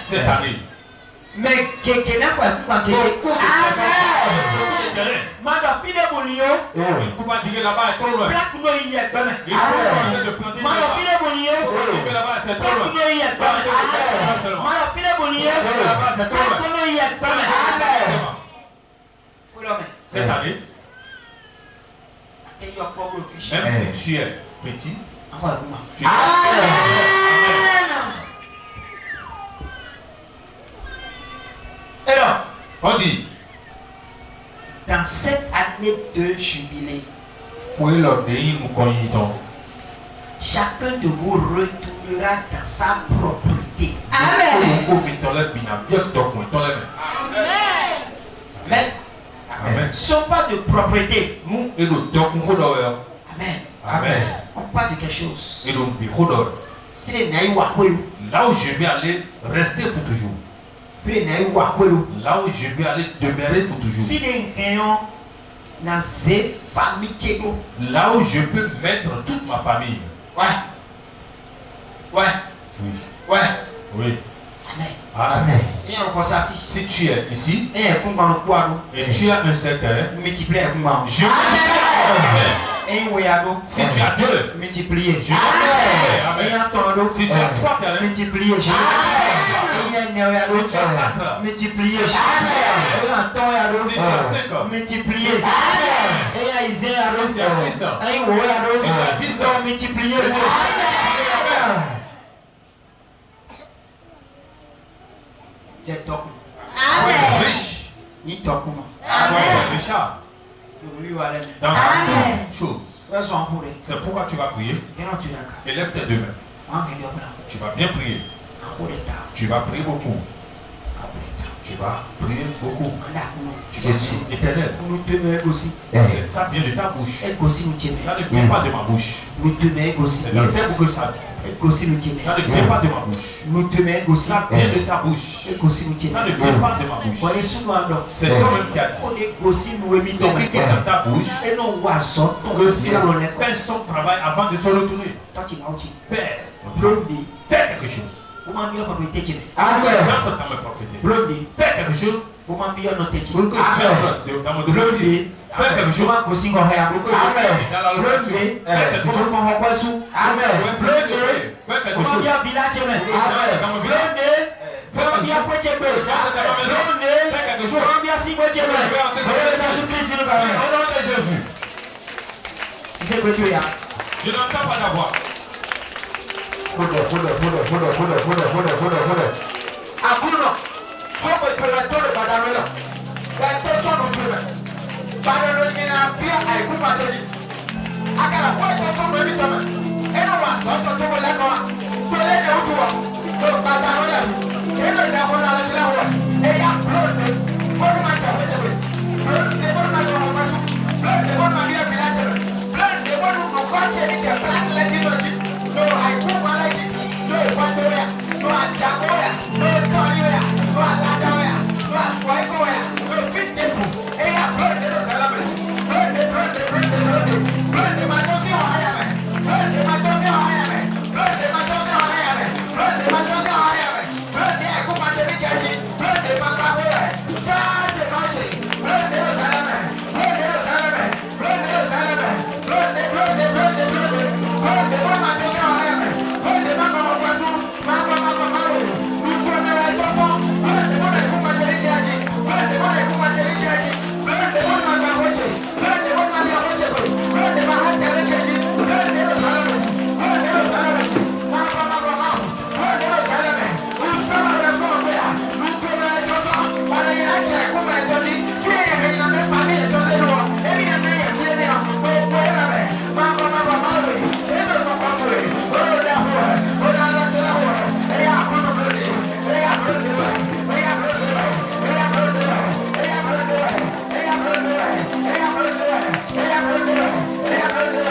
Cette année. Mais quelqu'un n'a pas beaucoup de terrain. Il ne faut pas dire là-bas est trop loin. Il faut arrêter de planter là-bas. Dire là-bas c'est trop loin. Là-bas c'est trop loin. Cette année, même si tu es petit, tu es alors, on dit, dans cette année de jubilé, chacun de vous retournera dans sa propriété. Amen. Ce ne sont pas de propriété. Amen. Amen. On parle de quelque chose. Là où je vais aller rester pour toujours. Là où je vais aller demeurer pour toujours. Là où je peux mettre toute ma famille. Ouais. Oui. Amen. Amen. Si tu es ici et tu as un certain, multiplier. Je si tu as deux, multiplier. Amen. Si tu as trois terrains, multiplier. Si tu as quatre, multiplier. Si tu as cinq, multiplier. Si tu as six, si tu as 10, multiplier. C'est toi. Amen. Riche. Ni toi. Amen. Richard. Dans la chose. C'est pourquoi tu vas prier. Élève tes deux mains. Tu vas bien prier. Tu vas prier beaucoup. Tu vas prier beaucoup. Tu vas dire éternel. Ça vient de ta bouche. Ça ne vient pas de ma bouche. C'est la terre pour que ça. Ça ne vient pas de ma bouche. Ça vient de ta bouche. Ça ne vient pas de ma bouche. C'est toi-même qui as dit. C'est qui est dans ta bouche. Que si fait son travail avant de se retourner. Père, fais quelque chose. Amen. J'entends dans mes prophéties. Fais quelque chose. Pour que j'entre dans mon dossier. Fais quelque chose. Pour que j'entre dans la location. Fais quelque chose. Amen. Fais quelque chose. Dans mon village. Fais quelque chose. Au nom de Jésus. Je n'entends pas la voix. Akuno, hope pelatore badamela. Gato sono pure. Badalo nyina pia aikupa cheli. Akala kwa to sono bitama. Eno wa soto to la kwa. Tole ne utuwa. To badamela. Eno ina kona la chela wa. Eya blood. Kono ma cha weche. Blood de bon ma ko ma su. Blood de bon ma bia bilache. Blood de bon no ko cheli ke plan la jinoji. No aikupa la ji. No pandoya. No achagoya. No toriya. No aladaya. No akwaikoya. No fitnepu. Eya blood de salame. Blood de matosi wa hayame. Blood de matosi wa hayame. Blood de matosi wa hayame. Blood de matosi wa hayame. Blood de akupa cheli jaji. Blood de makahoya. Tache noche. Blood de salame. Blood de salame. Blood de salame. Blood de blood de matosi wa hayame. Blood de makahoya kwasu. Makahoya. Nuko na raitoso. Blood de mona akupa cheli jaji. Blood de mona akupa cheli jaji. Blood de mona makahoja. Blood de mona makahoja. Blood de mahata jaji. Blood de salame. Blood de salame. Makahoya. Blood de salame. Usama rasoma kwa. Nuko na raitoso. Para inacha kuma etoni. Tie ina me family etoni no. Ebi na me tie ne. Ko na me. Makahoya. Eno no kwamwe. Oda ho. Oda na chela ho. Eya kuno blode. Eya blode. Eya blode. Eya blode. Eya blode. Eya blode. Eya blode. Eya blode. Eya blode.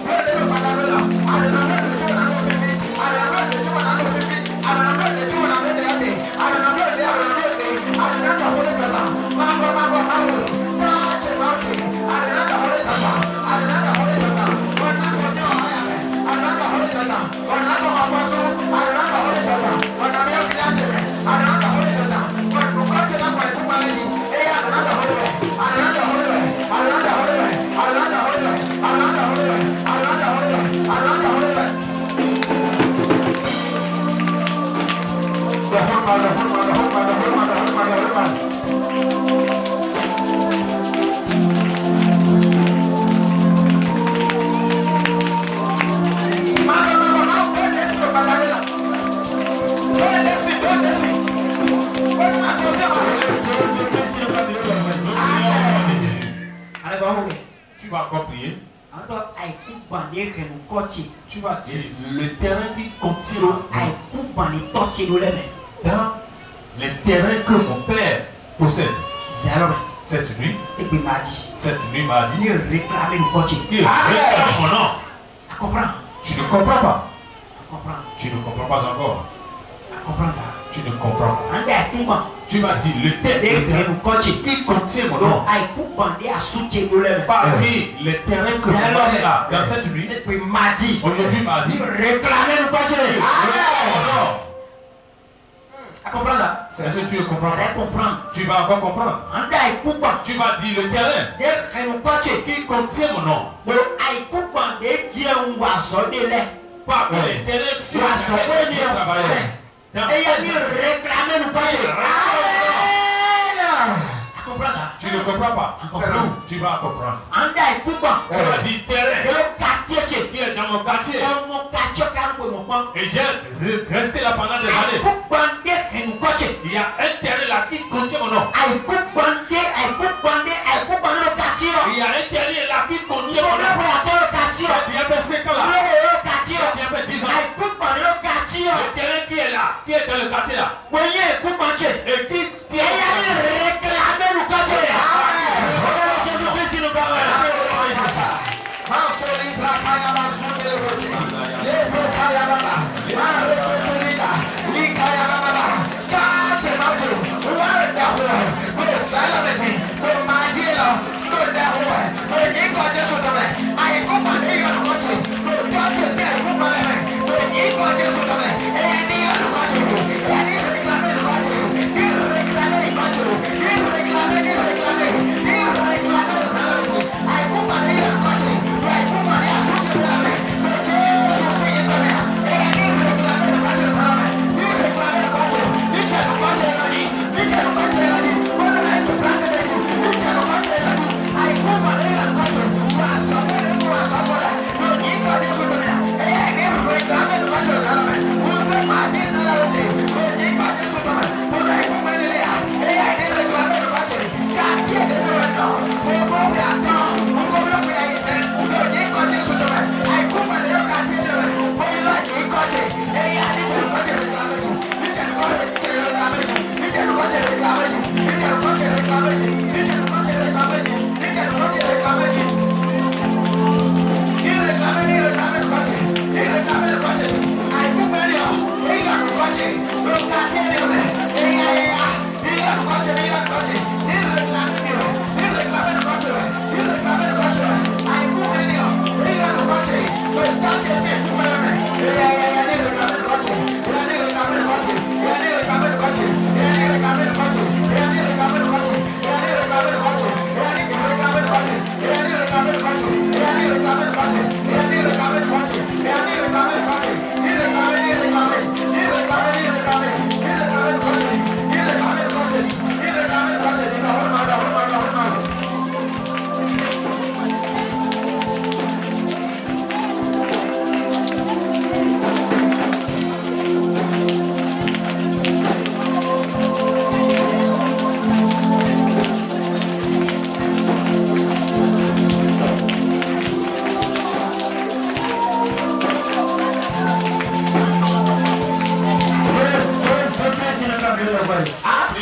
Blode no padamela. Ana blode chuma no sifi. Ana blode chuma no sifi. Ana blode chuma no blode ate. Ana blode. Ana na hole tata. Mako. Tache mauti. Ana na hole tata. Ana na hole tata. Wana ko se wa haya me. Ana na hole tata. Wana ko hapaso. Ana na hole tata. Wana mia bilache me. Ana na hole tata. Wana ko kache na kwa ikupa leni. Eya ana na hole me. Ana na hole me. Ana na hole me. Ana na hole me. Ana na hole me. Ana na hole me. Ana na hole me. Tu vas encore prier. Tu vas dire le terrain qui contient dans les terrains que mon père possède. Cette nuit m'a dit il réclame mon nom. Tu ne comprends pas. Tu ne comprends pas encore. Tu ne comprends pas. Tu m'as dit le terrain qui contient mon nom. Parmi les terrains que mon père a dans cette nuit, aujourd'hui m'a dit réclamer le coach. Est-ce que tu le comprends? Tu vas encore comprendre. Tu m'as dit le terrain qui contient mon nom. Parmi les terrains que tu as travaillé. Tu ne comprends pas. Tu vas comprendre. Tu m'as dit terrain qui est dans mon quartier. Et j'ai resté là pendant des années. Il y a un terrain là qui contient mon nom. Il y a un terrain là qui contient mon nom. Il y a un peu 5 ans là. Il y a un peu 10 ans. quartier là. Voyez, vous mangez. Et qui Et il y a réclamé le quartier. Jésus-Christ nous parle.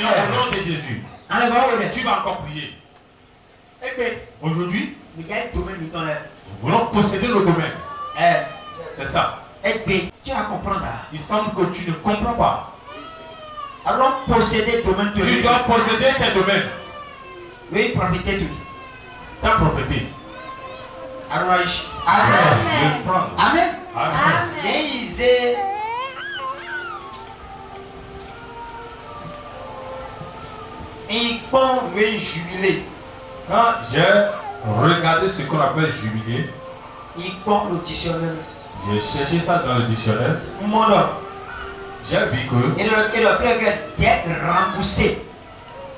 Au nom de Jésus. Tu vas encore prier. Aujourd'hui, nous voulons posséder le domaine. C'est ça. Tu vas comprendre. Il semble que tu ne comprends pas. Alors posséder domaine. Tu dois posséder tes domaines. Oui, profiter tout. Ta propriété. Amen. Amen. Amen. Il prend le jubilé. Quand j'ai regardé ce qu'on appelle jubilé, il prend le dictionnaire. J'ai cherché ça dans le dictionnaire. J'ai vu que il doit plus que d'être remboursé.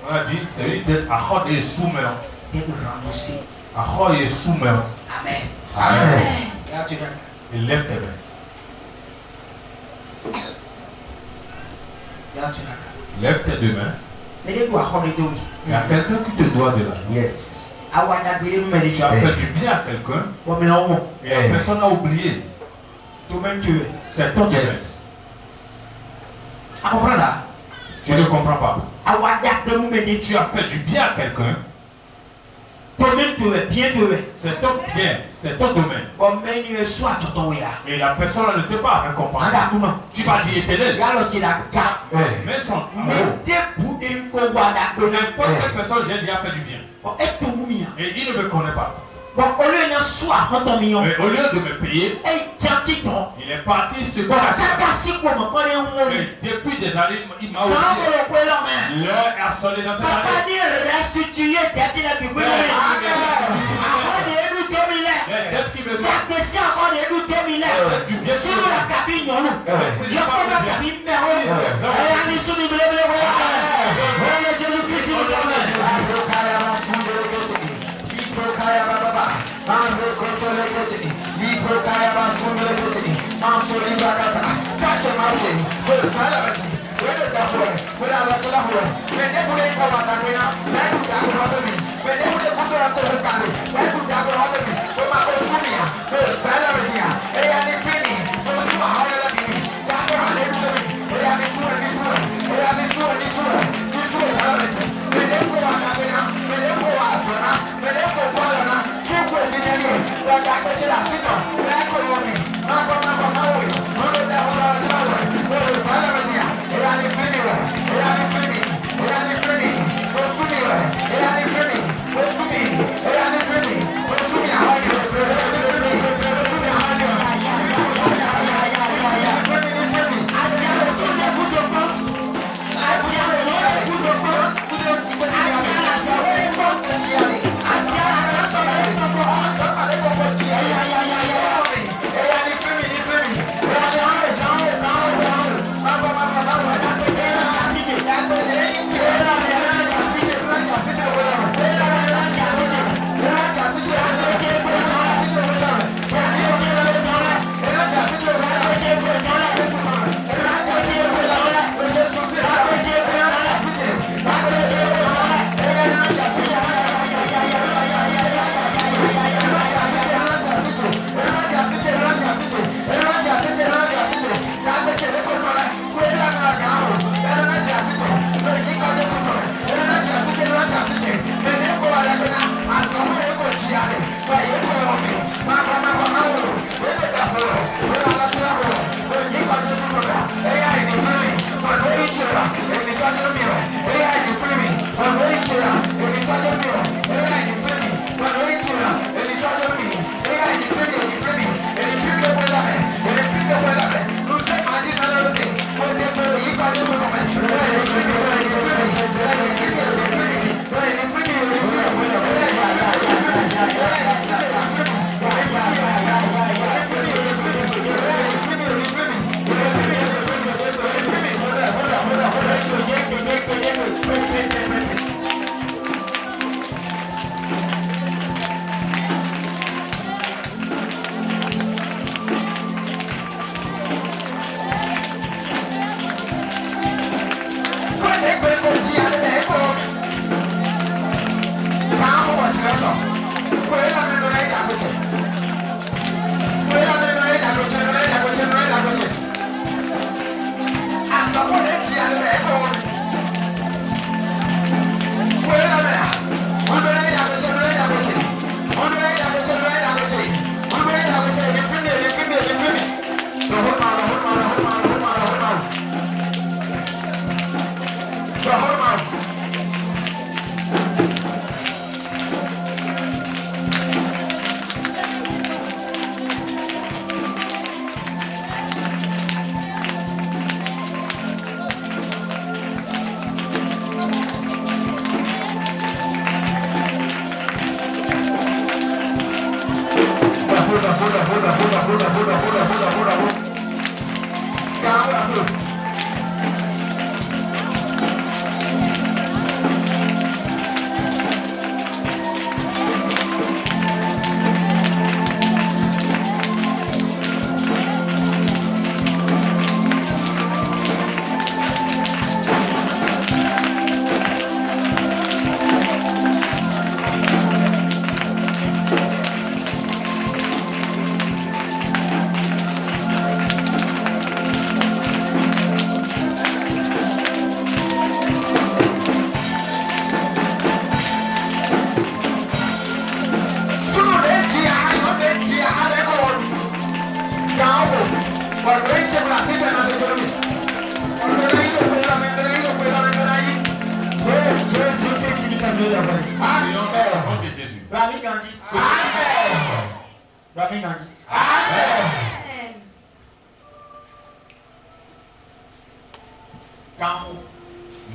On a dit c'est lui d'être à hors et sous-main. D'être remboursé. À hors et sous-main. Amen. Amen. Amen. Et lève tes mains. Lève tes deux mains. Il y a quelqu'un qui te doit de l'argent. Yes. Tu as fait du bien à quelqu'un. Et la personne a oublié. C'est ton domaine. Tu ne comprends pas. Tu as fait du bien à quelqu'un. C'est ton bien, c'est ton domaine. Et la personne ne te pas récompenser. Tu vas dire éternel. Mais son n'importe quelle personne, j'ai déjà fait du bien. Et il ne me connaît pas. Et au lieu de me payer, il est parti se cacher. Et depuis des années, il m'a oublié. L'heure a sonné dans cette année. Hey,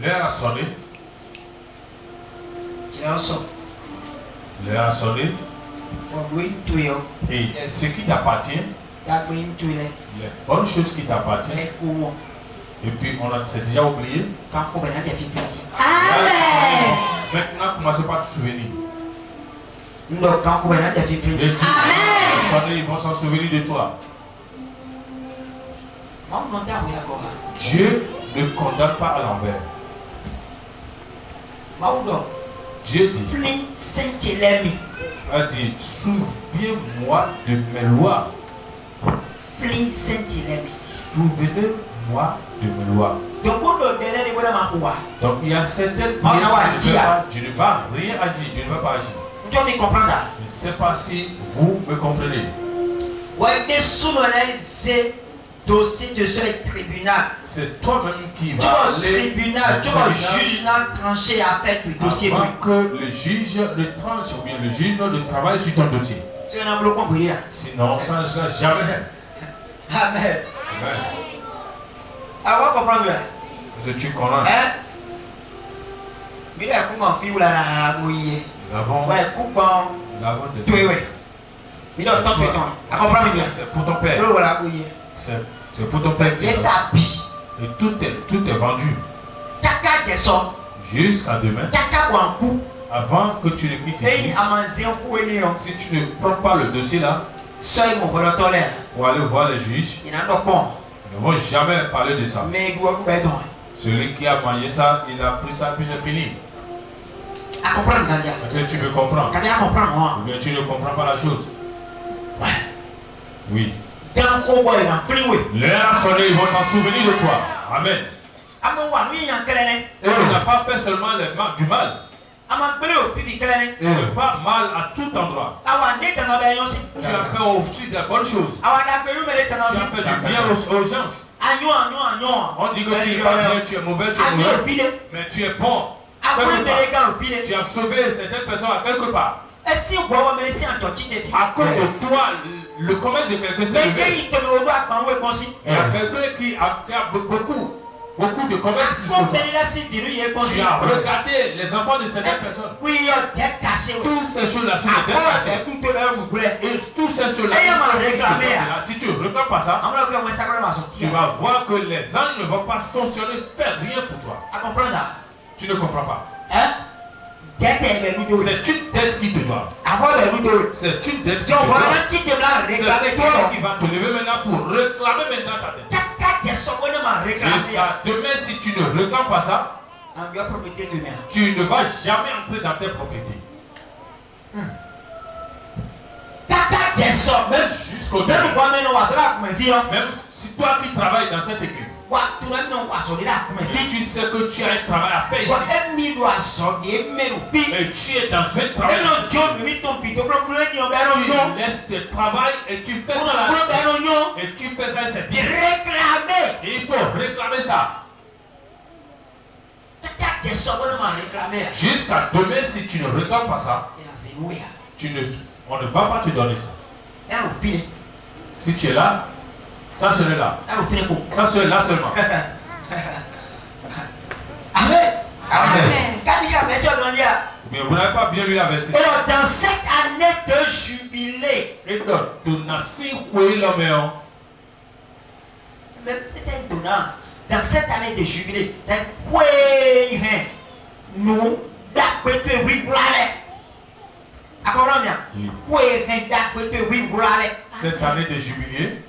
L'heure a sonné. L'heure a sonné. Et ce qui t'appartient, les bonnes choses qui t'appartiennent, et puis on s'est déjà oublié. Amen. Maintenant, commencez pas à te souvenir. Amen. Ils vont s'en souvenir de toi. Dieu ne condamne pas à l'envers. Dieu dit, a dit, souviens-moi de mes lois. Souvenez-moi de mes lois. Donc il y a certaines prières que je ne vais pas rien agir, je ne vais pas agir. Je ne sais pas si vous me comprenez. Dossier de ce tribunal. C'est toi-même qui tu vas vas au aller tribunal, tu vas au juge trancher à faire le dossier. Avant que le juge le tranche ou bien le juge ne travaille sur ton dossier. Sinon, ça ne sera jamais. Amen. Amen. Alors, comprendre. Est-ce que tu comprends? Mais là, comment faire la bouillie? Nous avons de toi. Mais là, t'en fais ton. C'est pour ton père. C'est pour ton père. Et tout est vendu. Jusqu'à demain. Avant que tu ne quittes ici. Si tu ne prends pas le dossier là. Pour aller voir les juges. Ils ne vont jamais parler de ça. Celui qui a mangé ça, il a pris ça puis c'est fini. Est-ce que tu me comprends? Ou bien tu ne comprends pas la chose? Oui. L'heure a sonné, ils vont s'en souvenir de toi. Amen. Et tu n'as pas fait seulement du mal. Tu fais pas mal à tout endroit. Tu as fait aussi des bonnes choses. Tu as fait du bien aux gens. On dit que tu es pas bien, tu es mauvais, mais tu es bon. Tu as sauvé certaines personnes à quelque part. À cause de toi, le commerce de quelqu'un s'est levé. Il y a quelqu'un qui a beaucoup de commerce plus que toi. Tu as regardé les enfants de certaines personnes. Toutes ces choses-là sont des cachées. Et toutes ces choses-là sont des cachées. Si tu ne regardes pas ça, tu vas voir que les anges ne vont pas fonctionner, faire rien pour toi. Tu ne comprends pas. C'est une dette qui te doit. C'est une dette qui te doit. C'est toi qui vas te lever maintenant pour réclamer maintenant ta dette. Jusqu'à demain, si tu ne réclames pas ça, tu ne vas jamais entrer dans tes propriétés. Même jusqu'au début. Même si toi qui travailles dans cette église, et tu sais que tu as un travail à faire ici, et tu es dans un travail, tu laisses tes travail et tu fais ça, et tu fais ça, c'est bien. Et il faut réclamer ça. Jusqu'à demain, si tu ne réclames pas ça, on ne va pas te donner ça. Si tu es là, ça serait là. Ça serait là seulement. Amen. Amen. Mais vous n'avez pas bien lu la verset. Alors, dans cette année de jubilé, jubilé. Et donc, tu n'as si quoi l'homme. Mais peut-être dans cette année de jubilé, nous, d'après oui, voilà. Cette année de jubilé,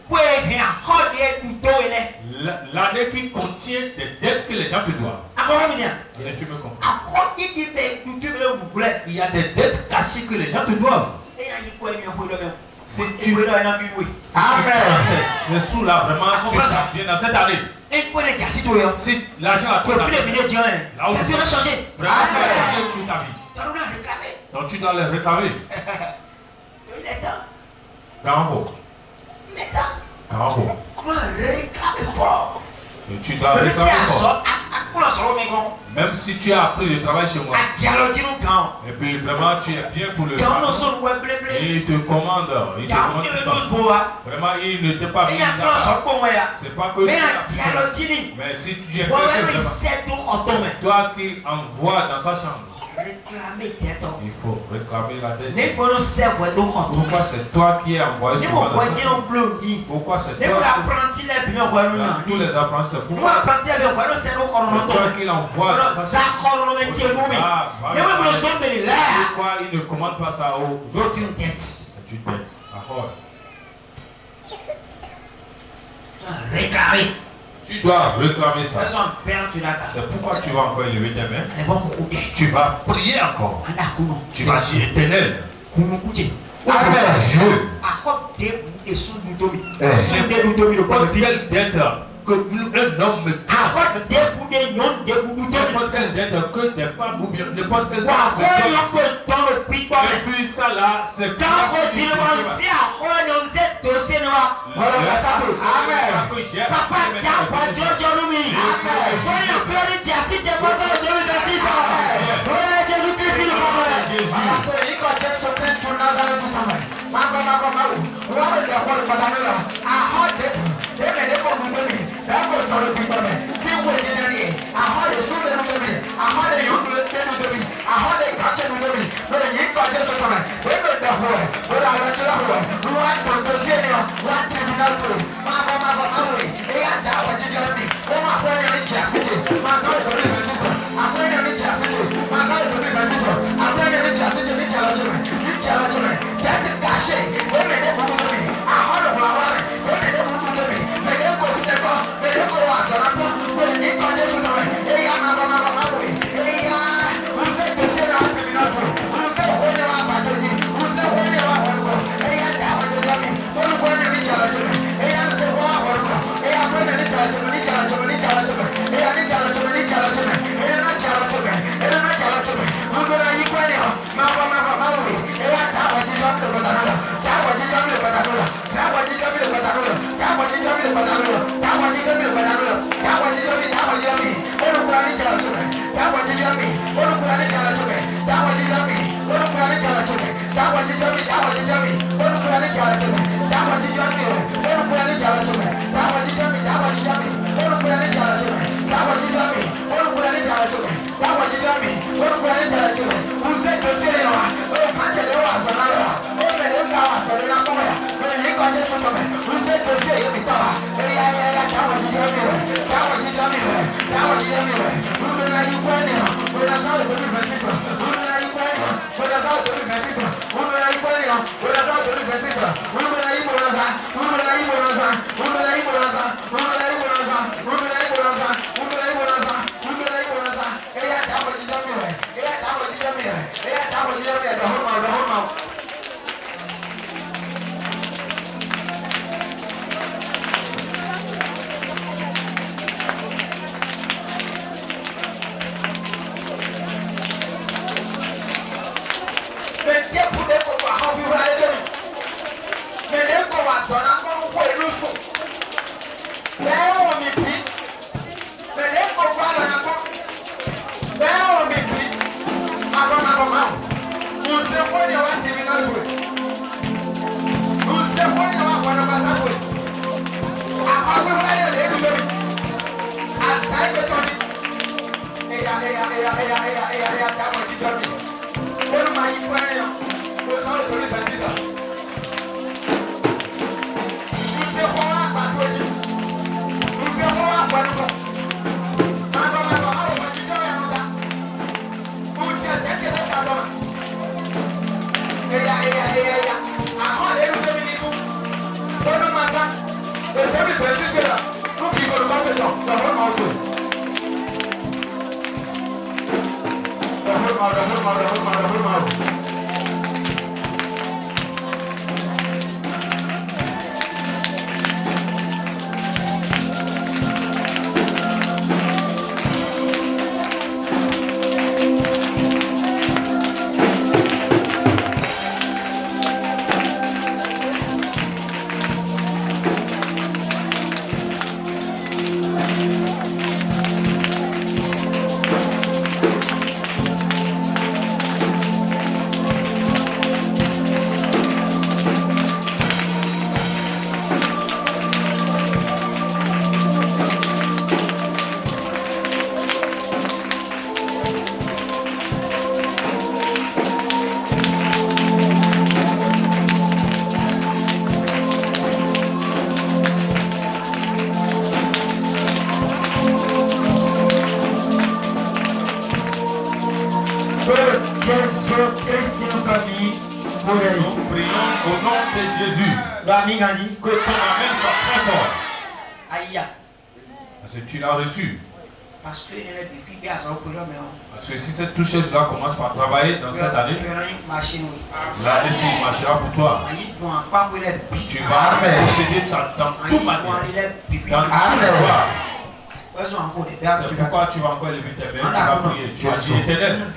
l'année qui contient des dettes que les gens te doivent. Tu me comprends? Il y a des dettes cachées que les gens te doivent. Si tu c'est sous là vraiment, tu es bien dans cette année. Si l'argent a tout là où ça a changé toute ta vie. Donc tu dois les réclamer. Bravo. Bravo. Et tu dois réclamer fort. Même si tu as appris le travail chez moi. Et puis vraiment tu es bien pour le travail. Il te commande. Il te commande. Vraiment il ne t'est pas mis. C'est pas que mais si tu es bien, c'est toi qui envoies dans sa chambre. Il faut réclamer la dette. Pourquoi c'est toi qui es envoyé sur moi dans sa chambre? Pourquoi c'est toi tous les apprentis, c'est pour moi. C'est toi qui l'envoie dans sa chambre. Pourquoi il ne commande pas ça aux autres? C'est une dette. Réclamer. Tu dois réclamer ça. C'est pourquoi tu vas encore élever tes mains. Tu vas prier encore. Tu vas dire Éternel. Dieu. Quelle dette que un homme me n'importe quelle dette que des femmes ou bien n'importe quelle dette. Et puis ça là, c'est Nous prions au nom de Jésus. Que ton amen soit très fort. Parce que tu l'as reçu. Parce que si cette touche-là commence par travailler dans cette année, l'année s'il marchera pour toi. Tu vas posséder ça dans tout manière. Dans toute gloire. C'est pourquoi tu vas encore lever tes mains, tu vas prier. Tu vas dire éternel. Je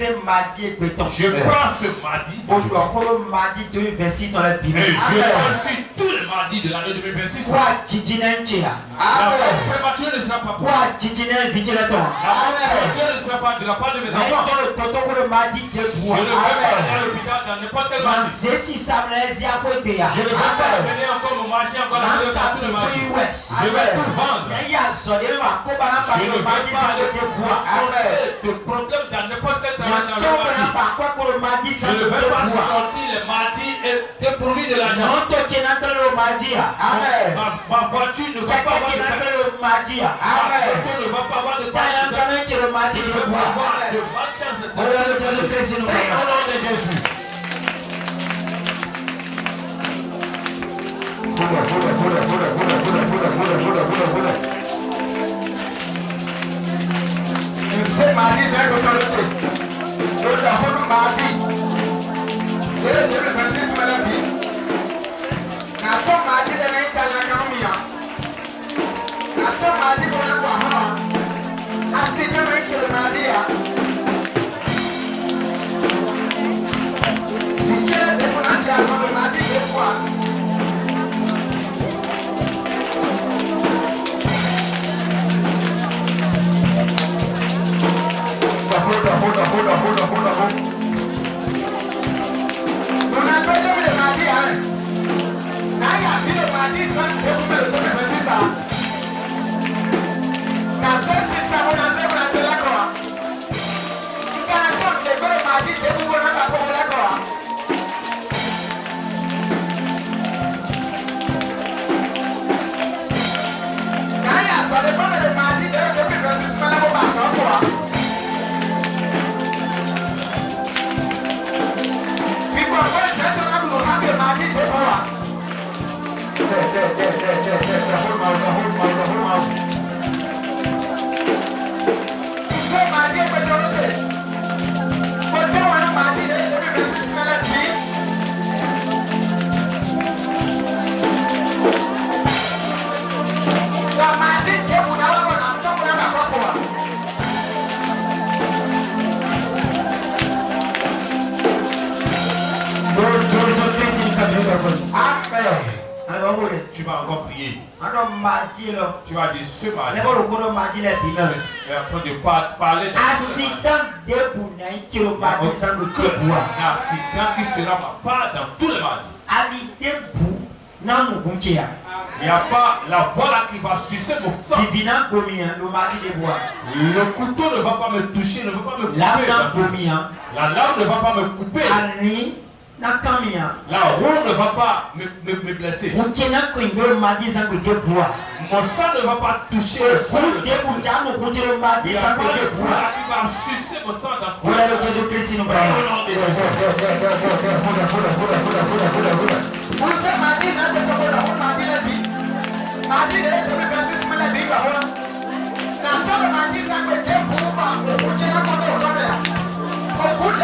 prends ce mardi. Et je prends sur tous les mardis de l'année 2026. La prématurée ne sera pas pour moi. La prématurée ne sera pas de la part de mes enfants. Je ne vais pas aller à l'hôpital dans n'importe quel mardi. Je ne vais pas venir encore me marcher encore dans tous les mardis. Je vais tout vendre. Je ne vais pas de problème dans n'importe quel travail dans le mardi. Je ne vais pas sortir les mardis et dépourvu de l'argent. Ma voiture ne va pas avoir de mardi. Ma moto ne va pas avoir de mardi. Je ne vais pas avoir de malchance. Au nom de Jésus. C'est mardi, c'est l'autorité. Le mardi. Le 2026 maladie. Na ton mardi de l'économie. Na ton mardi pour le quoi? Assez de le mardi. Si tu es de mon entier le mardi de quoi? Hold on. On a perdu le mardi, hein? Là, il y a vu le mardi sans découvrir le 2026, ça. Dans ce système, on a fait la quoi? Quand on a fait le mardi, découvrir le quoi? Là, il y a ça dépend le mardi de 2026, mais là, on passe en quoi? Tu vas encore prier. Tu vas dire ce mardi. Et après de parler de l'accident qui sera ma part dans tous les mardis. Il n'y a pas la voix là qui va sucer mon sang. Le couteau ne va pas me toucher, ne va pas me couper. La lame ne va pas me couper. La roue ne va pas me blesser. Mon sang ne va pas toucher le sang. Il n'y a pas de bois qui va sucer mon sang dans tout le monde.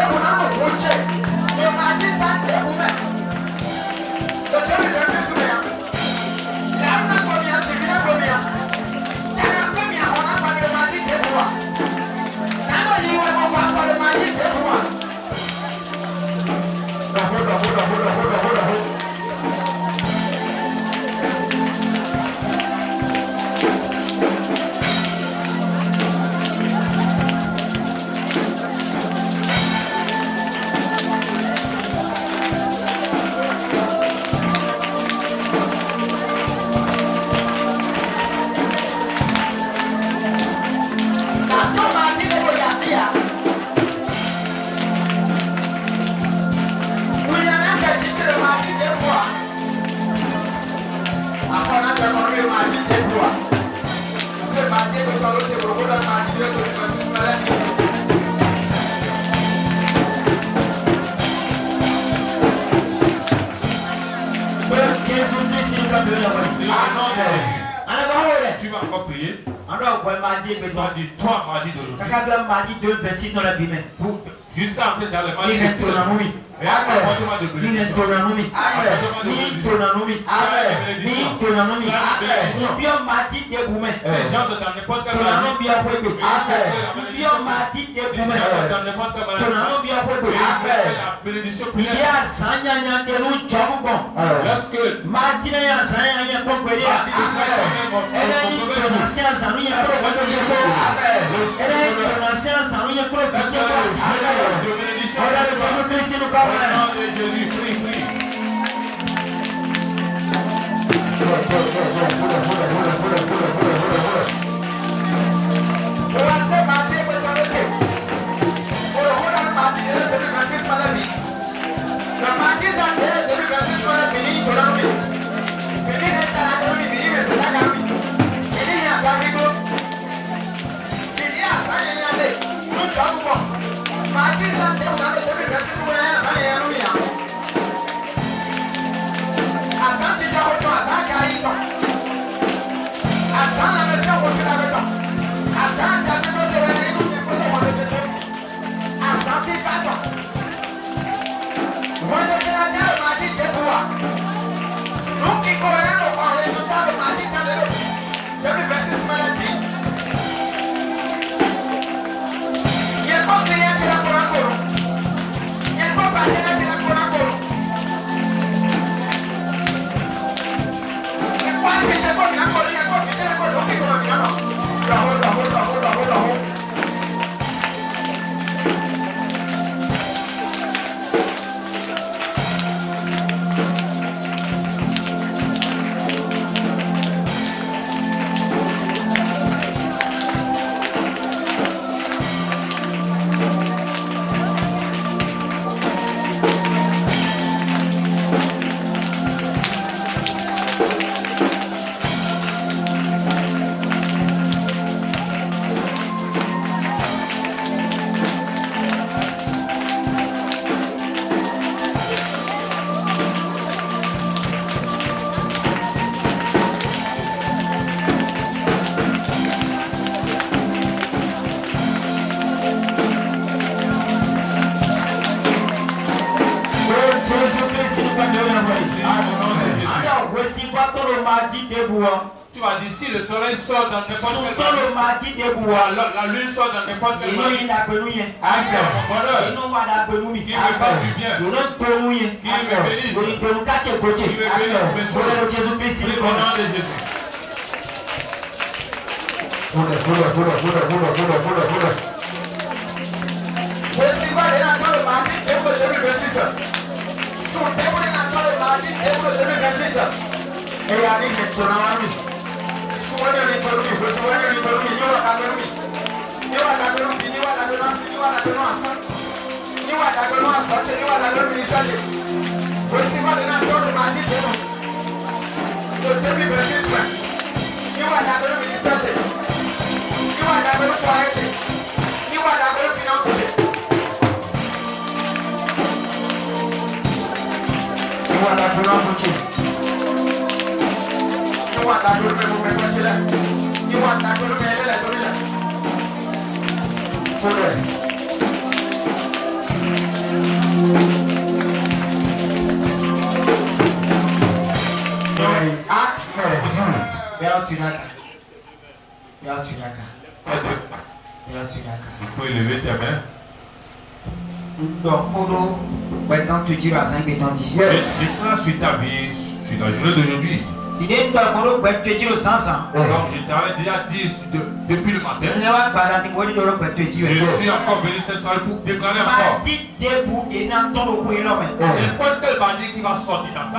vas encore prier. Alors, ouais, mardi, Tu vas dire, toi, mardi d'aujourd'hui. Kaka bien mardi 2 verset dans la Bible. Jusqu'à entrer dans le mardi. Il est tonanumi. Et apporte-moi de Il est bénédiction. tonanumi. Ni tonanumi. Ni tonanumi. Bien mardi de Boumé. Ces gens de dans n'importe quelle Tonanum bien foué. maladie. Bien mardi de Ces Boumé. gens de dans n'importe quelle maladie. Tonanum bien foué. La bénédiction Il y prière. a Sanyanya de nous Djabougon. Lorsque Mardi na ya Sanyanya Pongwelia. Elle a dit que l'ancien Sanyanya Pongwelia. Elle a dit que l'ancien Sanyanya Pongwelia. de bénédiction. Regarde Jésus-Christ nous parle. Au nom de Jésus, prie, prie. Tu vas dire si le soleil sort dans n'importe quel mardi, la lune sort dans n'importe quel mardi. C'est mon bonheur. Qui me fait du bien. Qui me bénisse. Qui me bénisse. Prie au nom de Jésus. Il faut élever tes mains. Yes. Déclare sur ta vie, sur la journée d'aujourd'hui. Il est dans le monde de Dieu sans sang. Donc je t'avais déjà dit depuis le matin. Je suis encore venu cette soirée pour déclarer encore. N'importe quel bandit qui va sortir dans ça.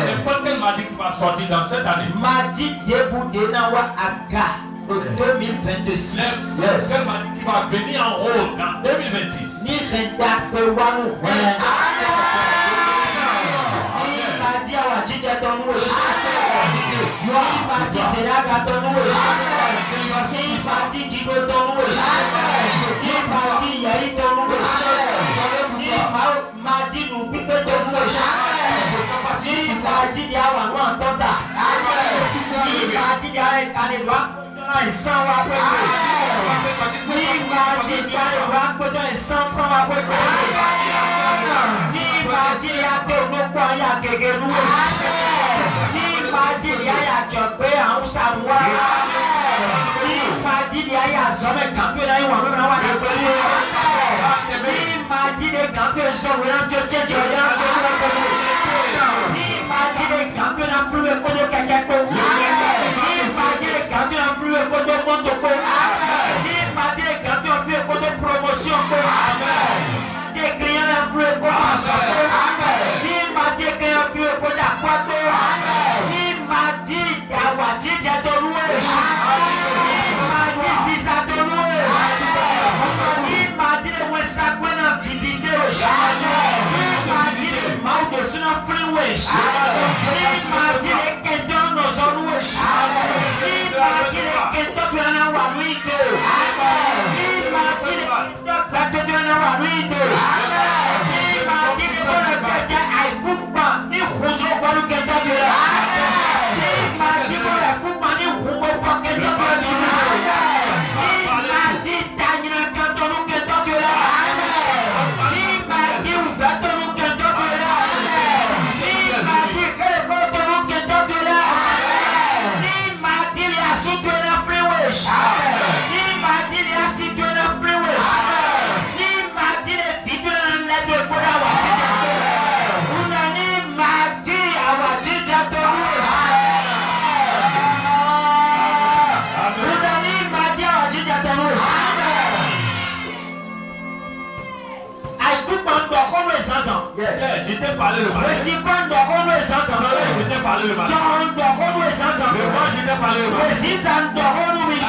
N'importe quel bandit qui va sortir dans cette année. 2026. Quel bandit qui va venir en rôle dans 2026. parti de Awa Noa Tonta. Ni parti de Anedoa Kotona et 100 wa Kwekwe. Ni parti de Anedoa Kotona et 100 francs wa Kwekwe. Ni parti de Anedoa Kotona et 100 francs wa Kwekwe. Ni parti de Ayachokwe Aousamoua. Ni parti de Ayazome Kampyo na Iwa Mwen Awa Kwekwe. Ni parti de Kampyo Zomwe na Tchoche Jordan Tchoche. Ni parti de Kampyo na Ploué Kodo Kakako. Ni parti de Kampyo na Ploué Kodo Montoko. Ni parti de Kampyo na Ploué Kodo Promotion. Ni client na Ploué Kodo Asoko. Ni parti de client na Ploué Kodo Akwato. Ni parti de Awaji Jadoloué. Ni parti de Sisadoloué. Ni parti de Wesakwe na visité. Ni parti de Maudosu na freeway. Ni parti de Kenton no Zonoué. Ni parti de Kenton Tuana Wanuite. Ni parti de Kenton Tuana Wanuite. Ni parti de Bonakata Aikupa. Ni Khuzo Walu Kenton Tuana. Ni parti de Aikupa ni Khubo Kenton Tuana. Ni parti Tanyina Kantonu Kenton Tuana. Ni parti Uvatonu Kenton Tuana. Ni parti Kelekotonu Kenton Tuana. Ni parti Liasutuna Freeway. Ni parti Liasutuna Freeway. Ni parti Vituna Lede Kodawa. Una ni parti Awajija Tonu. Una ni parti Awajija Tonu. Aikupa Ndokonu Esansan. Je t'ai parlé le matin. Recipa Ndokonu Esansan. Je t'ai parlé le matin. John Ndokonu Esansan. Mais moi, je t'ai parlé le matin. Resisa Ndokonu Je Michi.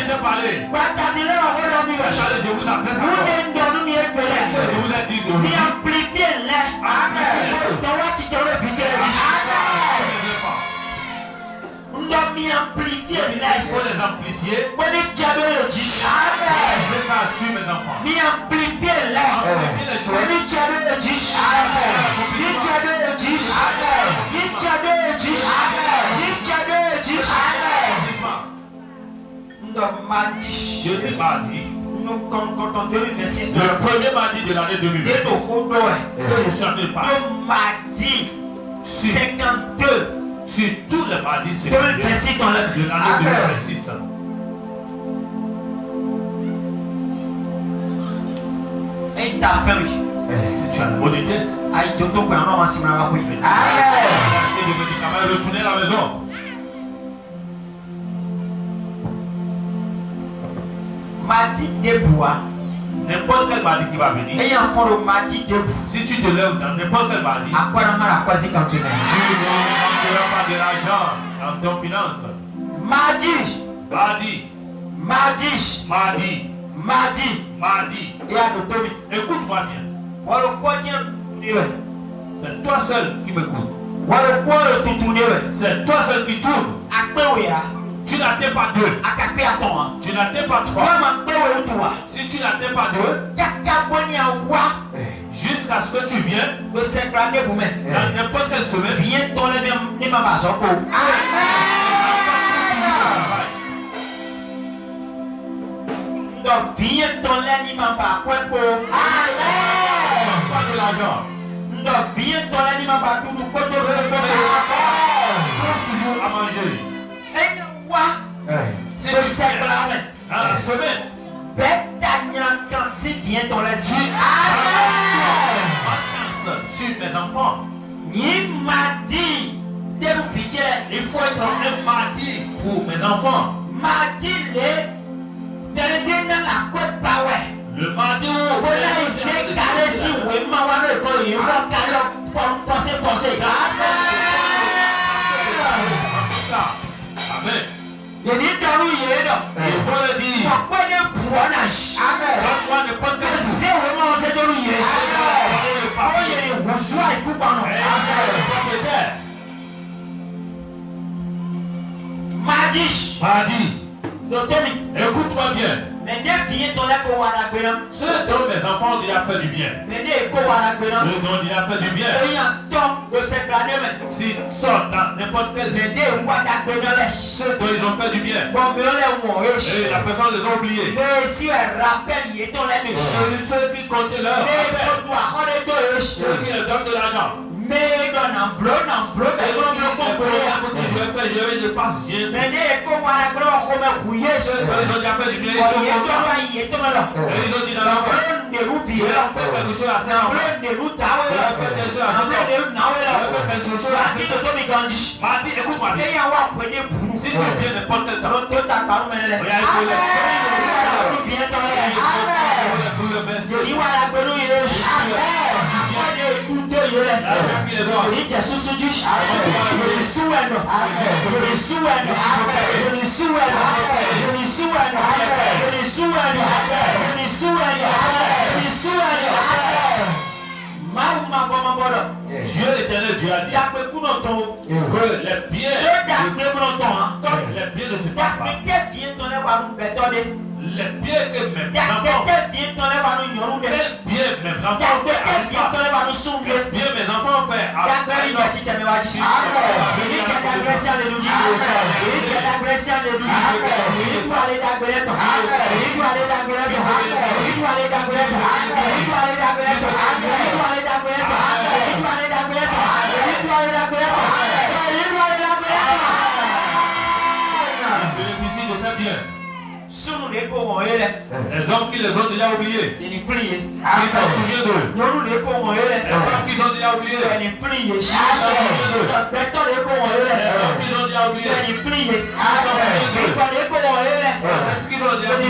t'ai parlé. Batadile Wakono Michi. Attendez, je vous appelle ça. Mune Ndonu Miekele. Je vous ai dit Mi amplifie le. Towa chichoro fichele chichi. Ndo mi amplifie Il faut le. les amplifier. Boni jado yo chichi. C'est ça, sur mes enfants. Mi amplifie le. Amplifier les choses. Boni jado yo chichi. Mi jado yo chichi. Mi jado yo chichi. Mi jado yo chichi. Ndo mati. Je t'ai pas dit. Nous comptons 2026. Le premier mardi de l'année 2026. Des okodoe. Que je chante pas. Le mardi 52. Sur tous les mardis, c'est 2026 dans la vie. de l'année 2026. Et ta famille. Si tu as une bonne tête, Aïe, Toto, pour un homme, c'est ma tu vas acheter des médicaments et retourner à la maison. Mardi debout. N'importe quel mardi qui va venir, Et un fort mardi debout. si tu te lèves dans n'importe quel mardi, À quoi la mara quasi quand tu tu ne manqueras pas de l'argent dans ton finance. Mardi. Mardi, Mardi. mardi, Mardi. mardi. Et à l'automne. Écoute-moi bien. Voilà quoi dire. C'est toi seul qui m'écoutes. Voilà quoi le tout C'est toi seul qui tourne. À quoi oui. Tu n'atteins pas deux. À capé à ton. Tu n'atteins pas trois. Moi, ma paix ou toi. Si tu n'atteins pas deux, Kakabonia wa. jusqu'à ce que tu viennes, Le secret pour mettre. dans n'importe quelle semaine, Viens ton lèvre ni ma bazoko. Donc viens ton lèvre ni ma bakweko. pas de l'argent. Donc viens ton lèvre ni ma badoudou koto. Trouve toujours à manger. Et quoi? Si Le tu secret viens là mais. dans la semaine, Quand si viens ton lèvre. ma chance sur mes enfants. Ni m'a dit. Debout pitié. Il faut être un mardi pour mes enfants. M'a dit les. Derrière dans la côte pas ouais. Le mardi où Voilà, il s'est calé si oui, ma maman est comme il va calé, forcer. Amen. Il dit dans nous, il est là. Il faut le dire. Pourquoi il est pouanage? Donne-moi n'importe quel jour. C'est vraiment c'est dans nous, il est là. Oh, il est rougeois et coupe en nous. Mardi, Mardi, l'automne, écoute-moi bien. mais bien vient Ceux dont mes enfants ont déjà fait du bien. Ceux dont ont déjà fait du bien. S'ils sortent dans n'importe quel ceux dont ils ont fait du bien. Et la personne les a oubliés. Ceux qui comptaient leur rappel. Ceux qui leur donnent de l'argent. Je vais le faire. Ils ont déjà fait du bien. Ils ont dit dans leur fait quelque chose à ça. Mardi, écoute-moi. Si tu viens n'importe quel temps, Dieu éternel, Dieu a dit que les pieds ne se passent pas. Les pieds que mes enfants, quel pied mes enfants fait bénéficient de ces biens. Les hommes qui les ont déjà oubliés, qui s'en souviennent d'eux. Les hommes qui ont déjà oublié, qui s'en souviennent d'eux. Les hommes qui ont déjà oublié, qui s'en souviennent d'eux. Les qui ont déjà oublié,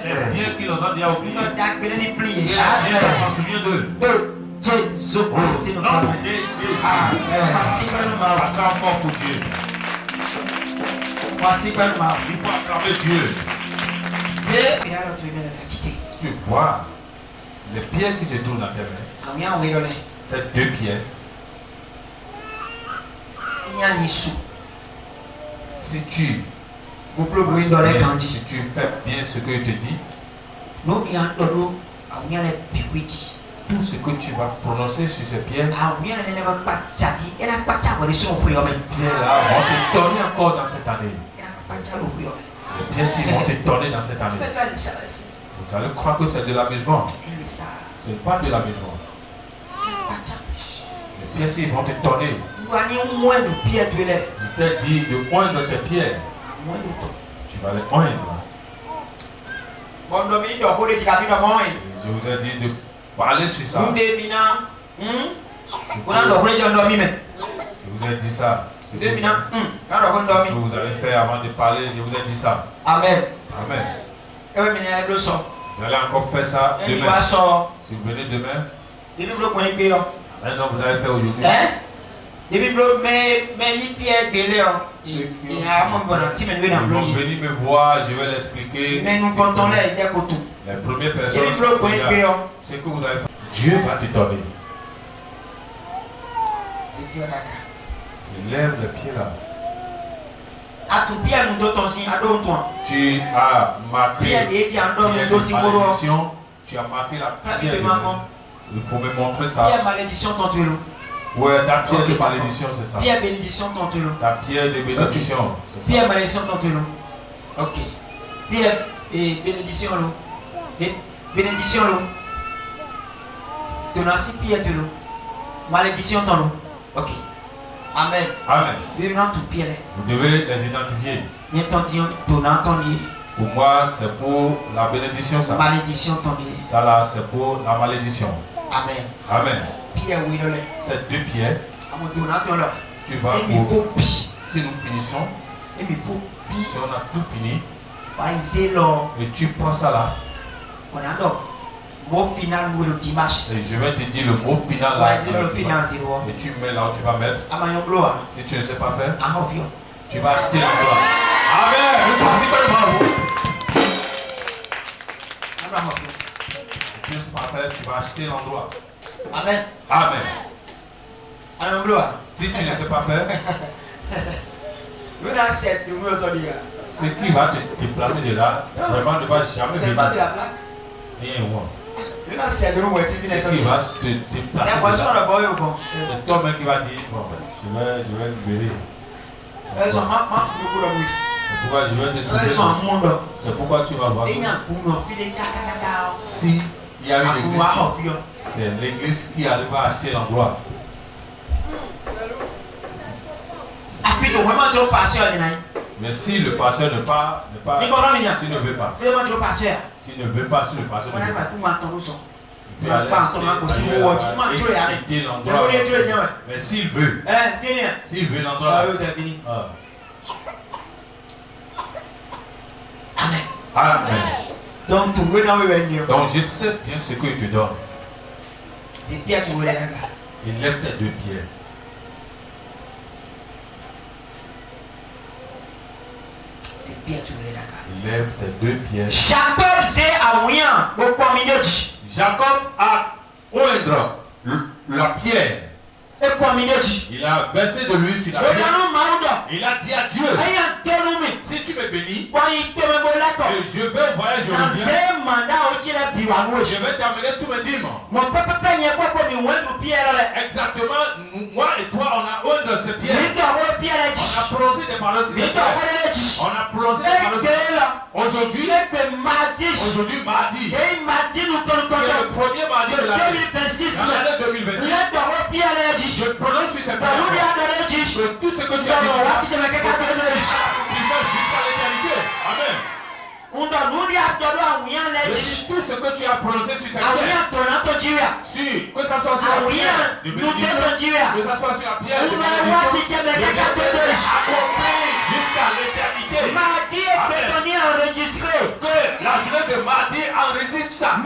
les biens qui les ont déjà oubliés, ils s'en souviennent d'eux. Jésus Christ, nous Nom de Jésus. Acclame fort pour Dieu. Il faut acclamer Dieu. Tu vois les pierres qui se trouvent dans tes mains. Ces deux pierres. Si tu fais bien ce que je te dis, tout ce que tu vas prononcer sur ces pierres, ces pierres-là vont te donner encore dans cette année. Les pierres-ci vont te donner dans cette année. Vous allez croire que c'est de l'amusement. Ce n'est pas de l'amusement. Les pierres-ci vont te donner. Je t'ai dit de oindre tes pierres. Tu vas les oindre. Je vous ai dit de parler sur ça. Je vous ai dit ça. Ce que vous allez faire avant de parler, je vous ai dit ça. Amen. Amen. Vous allez encore faire ça demain. Si vous venez demain, maintenant vous allez faire aujourd'hui. Ils vont venir me voir, je vais l'expliquer. Mais nous comptons les premières personnes, c'est que vous avez fait. Dieu va te donner. Il lève les pieds là. Tu as marqué la malédiction. Tu as marqué la prière. Il faut me montrer ça. Ouais, ta pierre de malédiction, c'est ça. Pierre bénédiction ton tour. Ta pierre de bénédiction. Pierre malédiction ton tour. Ok. Pierre et bénédiction l'eau. Bénédiction l'eau. Ton assis pierre de l'eau. Malédiction ton l'eau. Ok. Amen. Amen. Vous devez les identifier. Pour moi, c'est pour la bénédiction. Ça. Malédiction ton lié. Ça là, c'est pour la malédiction. Amen. Amen. Pierre, oui, ces deux pierres. Tu vas pour. Si nous finissons. Si on a tout fini. Et tu prends ça là. Mot final ou le dimanche. Et je vais te dire le mot final là. Et tu mets là où tu vas mettre. Si tu ne sais pas faire, tu vas acheter l'endroit. Amen. Merci beaucoup. Tu ne sais pas faire, tu vas acheter l'endroit. Amen. Amen. Amen. Si tu ne sais pas faire, ce qui va te déplacer de là, vraiment ne va jamais venir. Rien ou ce qui va te déplacer de là, c'est toi-même qui va dire, bon, je vais libérer. C'est pourquoi je vais te sauver. C'est pourquoi tu vas voir. Si il y a une église, c'est l'église qui arrive à acheter l'endroit. Mais si le pasteur s'il ne veut pas, s'il ne veut pas, s'il le pasteur ne veut pas, il peut aller quitter l'endroit. Mais s'il veut l'endroit, Amen. Donc je sais bien ce qu'il te donne. Il lève tes 2 pierres. Il lève tes 2 pierres. Jacob a oindre la pierre. Il a versé de l'huile sur la pierre. Il a dit à Dieu, si tu me bénis, je vais voyager, je reviens. Je vais t'amener tous mes dîmes. Exactement, moi et toi, on a oindre ces pierres. On a prononcé des paroles sur ces pierres. On a prononcé des paroles sur ces pierres. Aujourd'hui, mardi, le premier mardi de l'année 2026, je prononce sur ces pierres que tout ce que tu as dit jusqu'à l'éternité. Amen. Tout ce que tu as prononcé sur cette pierre, que ça soit sur la pierre de bénédiction, que ça soit sur la pierre de bénédiction, accompli jusqu'à l'éternité. Que la journée de mardi enregistre ça. Le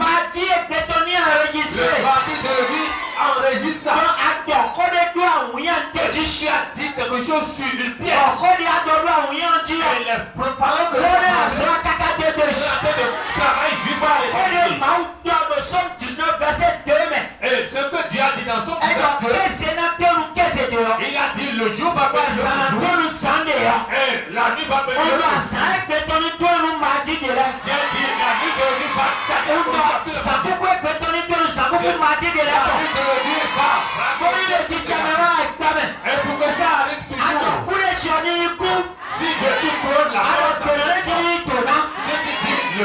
mardi de lundi enregistre ça. Et tu as dit quelque chose sur une pierre. Et les paroles que tu travaille jusqu'à l'éternité. Et ce que Dieu a dit dans son il a dit le jour va venir le jour. Et la nuit va venir le jour. J'ai dit la nuit de l'aujourd'hui va chercher le et pour que ça arrive toujours, si je prends la porte, je te dis le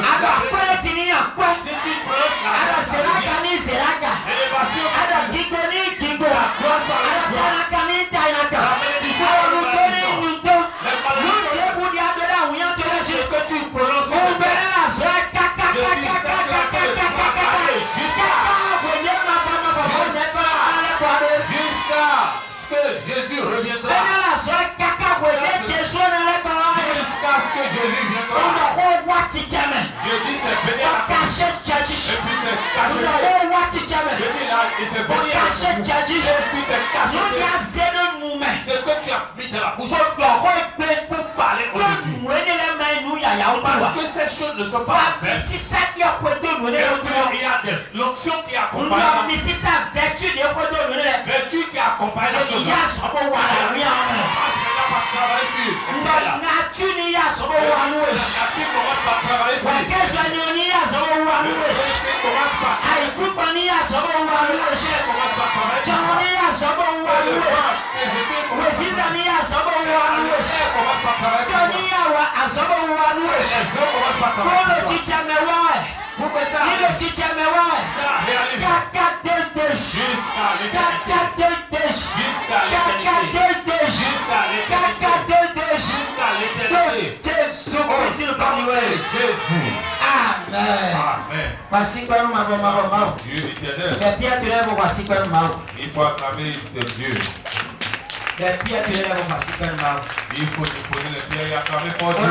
si tu prends la élévation, la gloire soit la gloire, la bénédiction ce que tu prononces, jusqu'à ce que Jésus reviendra. Jusqu'à ce que Jésus viendra. Je dis c'est béni à la bouche. Et puis c'est caché. Je dis là, il était béni à la bouche. Et puis c'est caché. Ce que tu as mis dans la bouche pour parler aujourd'hui. Parce que ces choses ne sont pas belles. Et puis il y a des l'onction qui accompagne. Vertu qui accompagne la chose. Travailler sur la nature commence par travailler sur commence par Jésus. Amen. Dieu éternel. Il faut acclamer de Dieu. Il faut déposer les pierres et acclamer pour Dieu.